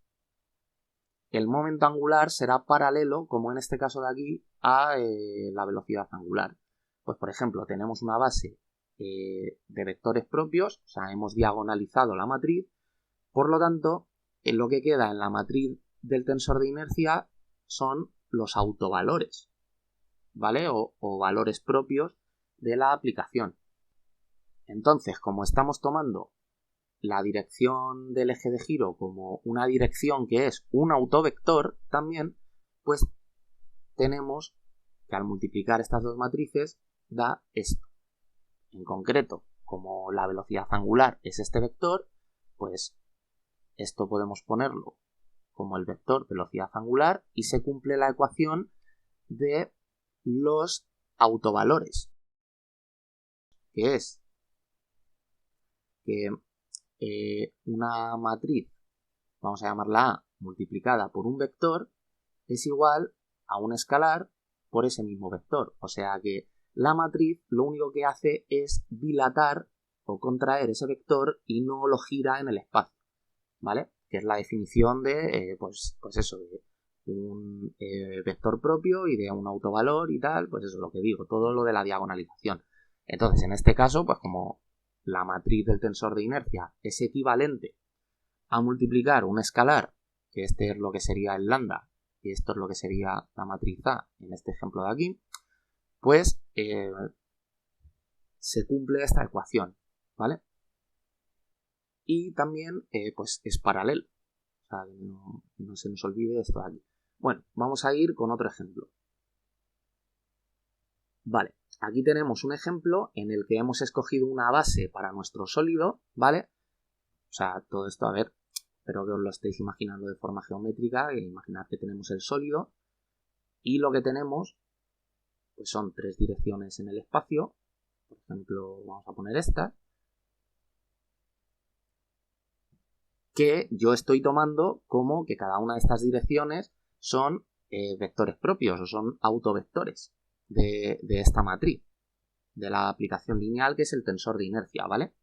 el momento angular será paralelo, como en este caso de aquí, a la velocidad angular. Pues por ejemplo, tenemos una base de vectores propios, o sea, hemos diagonalizado la matriz, por lo tanto, lo que queda en la matriz del tensor de inercia son los autovalores, ¿vale? O valores propios de la aplicación. Entonces, como estamos tomando la dirección del eje de giro como una dirección que es un autovector también, pues tenemos que al multiplicar estas dos matrices da esto. En concreto, como la velocidad angular es este vector, pues esto podemos ponerlo como el vector velocidad angular y se cumple la ecuación de los autovalores, que es que una matriz, vamos a llamarla A, multiplicada por un vector, es igual a un escalar por ese mismo vector. O sea que la matriz lo único que hace es dilatar o contraer ese vector y no lo gira en el espacio, ¿vale? Que es la definición de, pues eso, de un vector propio y de un autovalor y tal, pues eso es lo que digo, todo lo de la diagonalización. Entonces, en este caso, pues como la matriz del tensor de inercia es equivalente a multiplicar un escalar, que este es lo que sería el lambda, y esto es lo que sería la matriz A en este ejemplo de aquí, pues se cumple esta ecuación, ¿vale? Y también pues es paralelo, o sea, que no se nos olvide esto de aquí. Bueno, vamos a ir con otro ejemplo. Vale, aquí tenemos un ejemplo en el que hemos escogido una base para nuestro sólido, ¿vale? O sea, todo esto, a ver, espero que os lo estéis imaginando de forma geométrica, imaginad que tenemos el sólido y lo que tenemos pues son tres direcciones en el espacio. Por ejemplo, vamos a poner esta, que yo estoy tomando como que cada una de estas direcciones son vectores propios o son autovectores de esta matriz, de la aplicación lineal que es el tensor de inercia, ¿vale?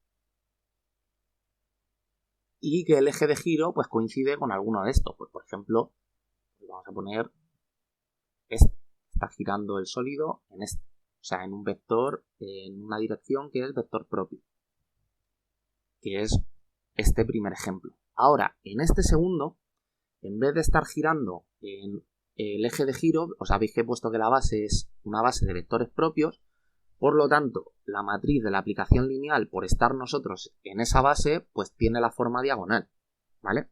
Y que el eje de giro pues coincide con alguno de estos. Pues por ejemplo, vamos a poner este. Está girando el sólido en este. O sea, en un vector, en una dirección que es vector propio. Que es este primer ejemplo. Ahora, en este segundo, en vez de estar girando en el eje de giro, os habéis que he puesto que la base es una base de vectores propios, por lo tanto, la matriz de la aplicación lineal, por estar nosotros en esa base, pues tiene la forma diagonal, ¿vale?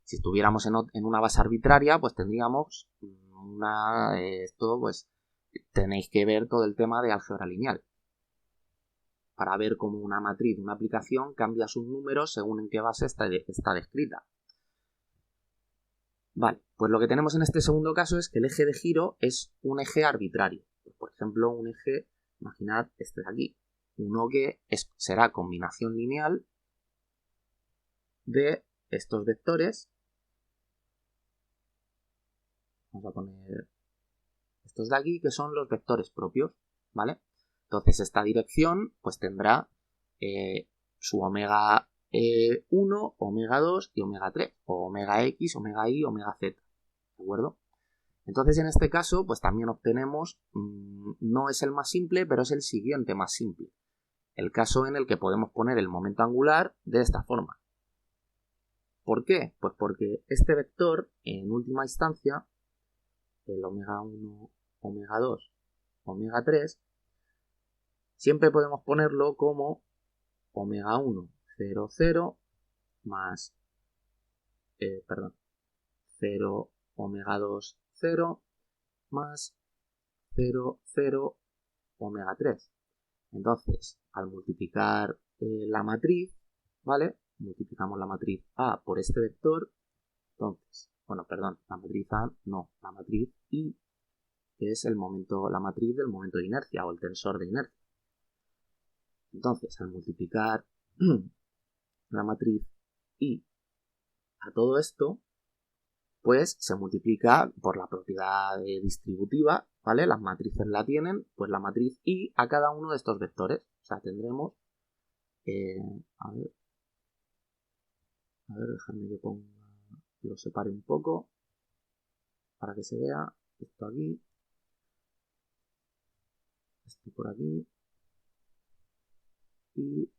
Si estuviéramos en una base arbitraria, pues tendríamos esto, pues tenéis que ver todo el tema de álgebra lineal para ver cómo una matriz de una aplicación cambia sus números según en qué base está descrita. Vale, pues lo que tenemos en este segundo caso es que el eje de giro es un eje arbitrario. Pues, por ejemplo, un eje, imaginad este de aquí, uno que será combinación lineal de estos vectores Vamos a poner estos de aquí, que son los vectores propios, ¿vale? Entonces esta dirección pues tendrá su omega 1, omega 2 y omega 3, o omega x, omega y, omega z, ¿de acuerdo? Entonces en este caso pues también obtenemos, no es el más simple, pero es el siguiente más simple. El caso en el que podemos poner el momento angular de esta forma. ¿Por qué? Pues porque este vector, en última instancia, el omega 1, omega 2, omega 3, siempre podemos ponerlo como omega 1, 0, 0, más, 0, omega 2, 0, más 0, 0, omega 3. Entonces, al multiplicar la matriz, ¿vale? Multiplicamos la matriz A por este vector. Entonces, la matriz A, no, la matriz I, que es la matriz del momento de inercia o el tensor de inercia. Entonces, al multiplicar la matriz I a todo esto, pues se multiplica por la propiedad distributiva, ¿vale? Las matrices la tienen, pues la matriz I a cada uno de estos vectores. O sea, tendremos, a ver, déjame que lo separe un poco para que se vea esto aquí, esto por aquí y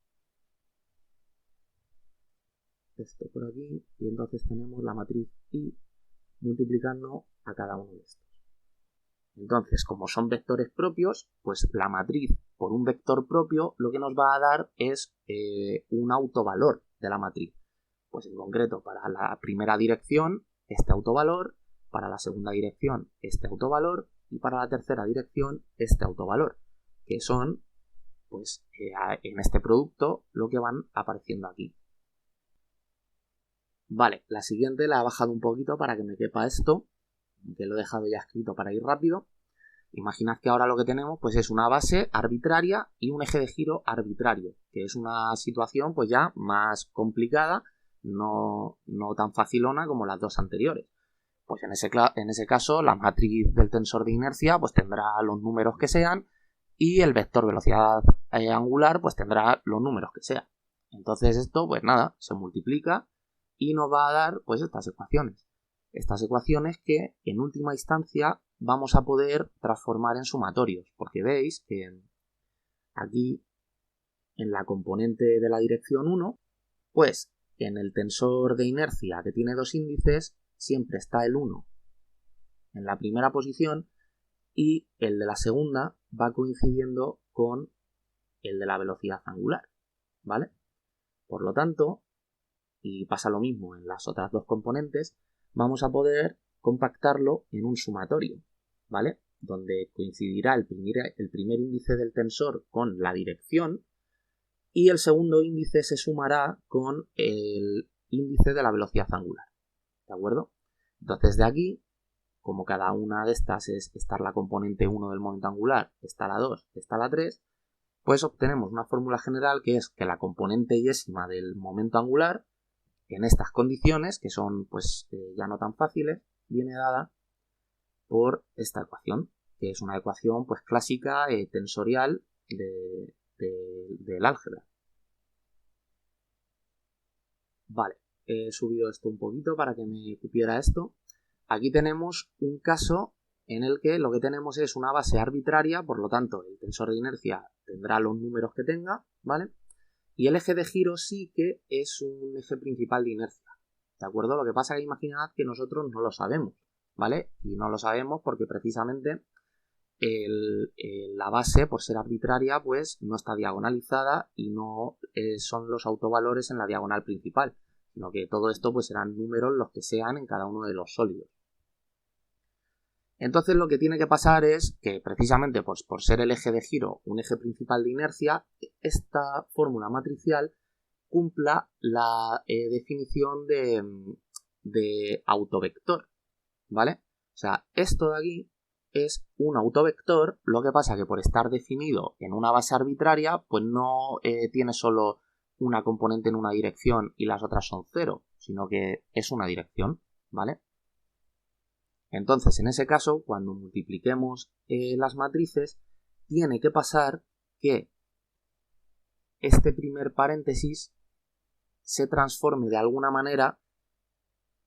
esto por aquí, y entonces tenemos la matriz I multiplicando a cada uno de estos. Entonces, como son vectores propios, pues la matriz por un vector propio lo que nos va a dar es un autovalor de la matriz. Pues en concreto, para la primera dirección, este autovalor, para la segunda dirección, este autovalor, y para la tercera dirección, este autovalor, que son, pues, en este producto, lo que van apareciendo aquí. Vale, la siguiente la he bajado un poquito para que me quepa esto, que lo he dejado ya escrito para ir rápido. Imaginad que ahora lo que tenemos pues es una base arbitraria y un eje de giro arbitrario, que es una situación pues ya más complicada, no tan facilona como las dos anteriores. Pues en ese caso la matriz del tensor de inercia pues tendrá los números que sean y el vector velocidad angular pues tendrá los números que sean. Entonces esto pues nada, se multiplica y nos va a dar pues estas ecuaciones. Estas ecuaciones que en última instancia vamos a poder transformar en sumatorios, porque veis que aquí en la componente de la dirección 1, pues en el tensor de inercia que tiene dos índices siempre está el 1 en la primera posición y el de la segunda va coincidiendo con el de la velocidad angular, ¿vale? Por lo tanto, y pasa lo mismo en las otras dos componentes, vamos a poder compactarlo en un sumatorio, ¿vale? Donde coincidirá el primer índice del tensor con la dirección y el segundo índice se sumará con el índice de la velocidad angular, ¿de acuerdo? Entonces de aquí, como cada una de estas está la componente 1 del momento angular, está la 2, está la 3, pues obtenemos una fórmula general que es que la componente y-ésima del momento angular en estas condiciones, que son pues ya no tan fáciles, viene dada por esta ecuación, que es una ecuación pues clásica tensorial del álgebra. Vale, he subido esto un poquito para que me cupiera esto. Aquí tenemos un caso en el que lo que tenemos es una base arbitraria, por lo tanto el tensor de inercia tendrá los números que tenga, ¿vale? Y el eje de giro sí que es un eje principal de inercia, ¿de acuerdo? Lo que pasa es que imaginad que nosotros no lo sabemos, ¿vale? Y no lo sabemos porque precisamente la base, por ser arbitraria, pues no está diagonalizada y no son los autovalores en la diagonal principal, sino que todo esto pues serán números los que sean en cada uno de los sólidos. Entonces lo que tiene que pasar es que precisamente pues, por ser el eje de giro un eje principal de inercia, esta fórmula matricial cumpla la definición de autovector, ¿vale? O sea, esto de aquí es un autovector, lo que pasa que por estar definido en una base arbitraria, pues no tiene solo una componente en una dirección y las otras son cero, sino que es una dirección, ¿vale? Entonces, en ese caso, cuando multipliquemos las matrices, tiene que pasar que este primer paréntesis se transforme de alguna manera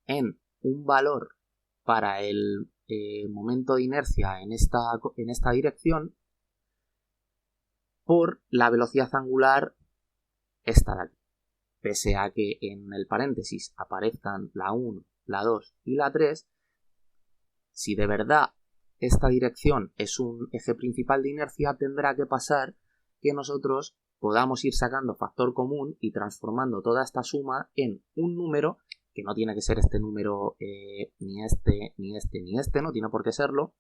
en un valor para el momento de inercia en esta dirección por la velocidad angular esta de aquí. Pese a que en el paréntesis aparezcan la 1, la 2 y la 3, si de verdad esta dirección es un eje principal de inercia, tendrá que pasar que nosotros podamos ir sacando factor común y transformando toda esta suma en un número, que no tiene que ser este número ni este, ni este, ni este, no tiene por qué serlo,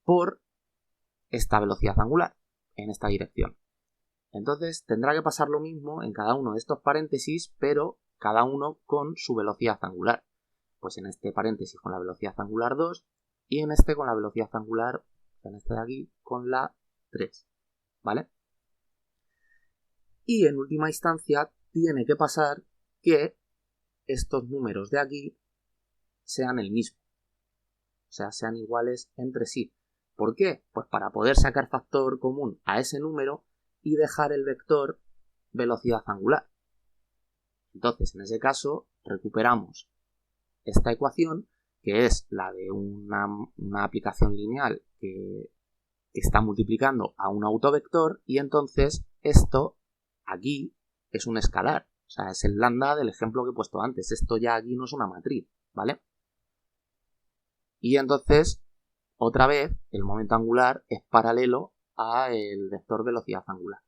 por esta velocidad angular en esta dirección. Entonces tendrá que pasar lo mismo en cada uno de estos paréntesis, pero cada uno con su velocidad angular. Pues en este paréntesis con la velocidad angular 2 y en este con la velocidad angular, en este de aquí, con la 3. ¿Vale? Y en última instancia tiene que pasar que estos números de aquí sean el mismo. O sea, sean iguales entre sí. ¿Por qué? Pues para poder sacar factor común a ese número y dejar el vector velocidad angular. Entonces, en ese caso, recuperamos esta ecuación, que es la de una aplicación lineal que está multiplicando a un autovector, y entonces esto aquí es un escalar. O sea, es el lambda del ejemplo que he puesto antes. Esto ya aquí no es una matriz, ¿vale? Y entonces, otra vez, el momento angular es paralelo al vector velocidad angular.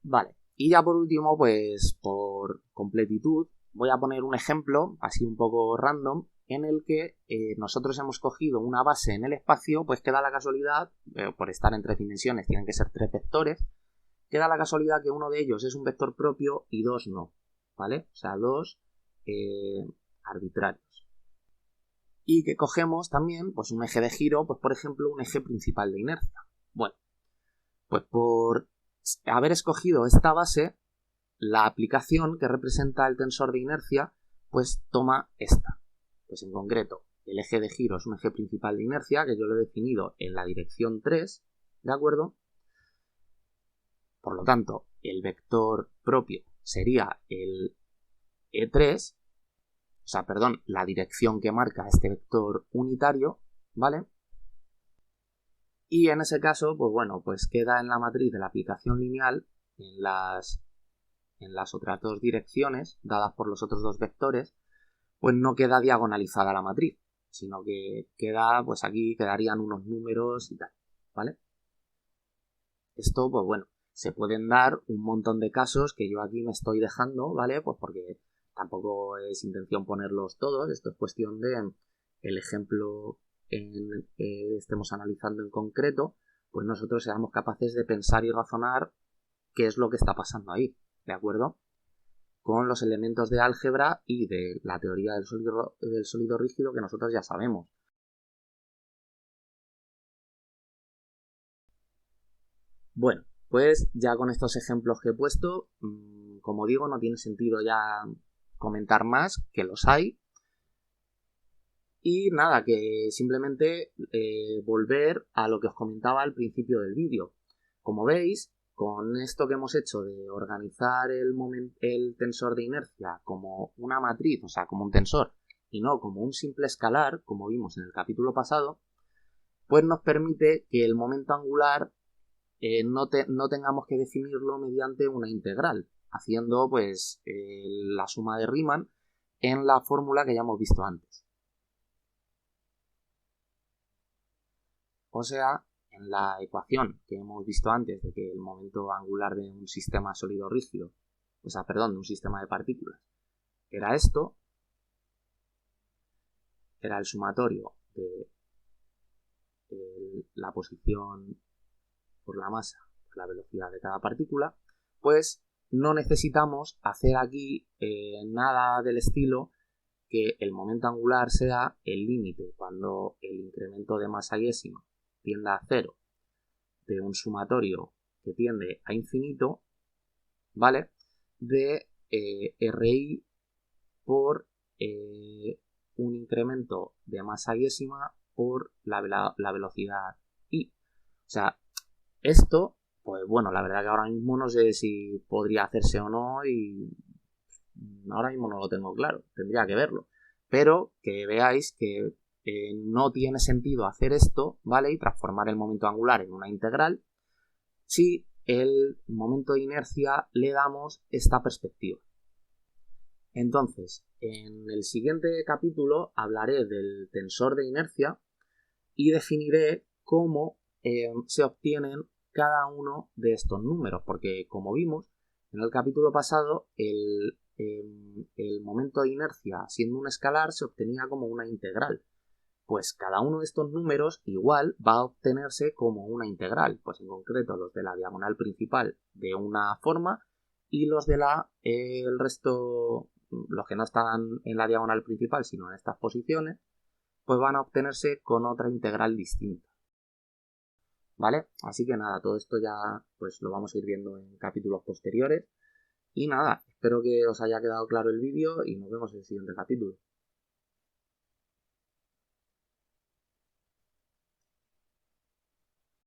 Vale, y ya por último, pues por completitud, voy a poner un ejemplo, así un poco random, en el que nosotros hemos cogido una base en el espacio, pues queda la casualidad, por estar en 3 dimensiones, tienen que ser 3 vectores, queda la casualidad que uno de ellos es un vector propio y 2 no, ¿vale? O sea, 2 arbitrarios. Y que cogemos también, pues un eje de giro, pues por ejemplo, un eje principal de inercia. Bueno, pues por haber escogido esta base, la aplicación que representa el tensor de inercia, pues toma esta. Pues en concreto, el eje de giro es un eje principal de inercia que yo lo he definido en la dirección 3, ¿de acuerdo? Por lo tanto, el vector propio sería el E3, o sea, perdón, la dirección que marca este vector unitario, ¿vale? Y en ese caso, pues bueno, pues queda en la matriz de la aplicación lineal, en las otras dos direcciones, dadas por los otros dos vectores, pues no queda diagonalizada la matriz, sino que queda, pues aquí quedarían unos números y tal, ¿vale? Esto, pues bueno, se pueden dar un montón de casos que yo aquí me estoy dejando, ¿vale? Pues porque tampoco es intención ponerlos todos, esto es cuestión de el ejemplo que estemos analizando en concreto, pues nosotros seamos capaces de pensar y razonar qué es lo que está pasando ahí, ¿de acuerdo? Con los elementos de álgebra y de la teoría del sólido rígido que nosotros ya sabemos. Bueno, pues ya con estos ejemplos que he puesto, como digo, no tiene sentido ya comentar más, que los hay. Y nada, que simplemente volver a lo que os comentaba al principio del vídeo. Como veis, con esto que hemos hecho de organizar el tensor de inercia como una matriz, o sea, como un tensor, y no como un simple escalar, como vimos en el capítulo pasado, pues nos permite que el momento angular no tengamos que definirlo mediante una integral, haciendo pues la suma de Riemann en la fórmula que ya hemos visto antes. O sea, en la ecuación que hemos visto antes de que el momento angular de un sistema sólido rígido, o sea, perdón, de un sistema de partículas, era esto, era el sumatorio de la posición por la masa, por la velocidad de cada partícula, pues no necesitamos hacer aquí nada del estilo que el momento angular sea el límite cuando el incremento de masa y tienda a cero de un sumatorio que tiende a infinito, ¿vale? De RI por un incremento de masa yésima por la velocidad y, o sea, esto, pues bueno, la verdad que ahora mismo no sé si podría hacerse o no y ahora mismo no lo tengo claro, tendría que verlo. Pero que veáis que no tiene sentido hacer esto, ¿vale? Y transformar el momento angular en una integral si el momento de inercia le damos esta perspectiva. Entonces, en el siguiente capítulo hablaré del tensor de inercia y definiré cómo se obtienen cada uno de estos números, porque como vimos en el capítulo pasado, el momento de inercia siendo un escalar se obtenía como una integral. Pues cada uno de estos números igual va a obtenerse como una integral, pues en concreto los de la diagonal principal de una forma y los de el resto, los que no están en la diagonal principal sino en estas posiciones, pues van a obtenerse con otra integral distinta. ¿Vale? Así que nada, todo esto ya pues lo vamos a ir viendo en capítulos posteriores. Y nada, espero que os haya quedado claro el vídeo y nos vemos en el siguiente capítulo.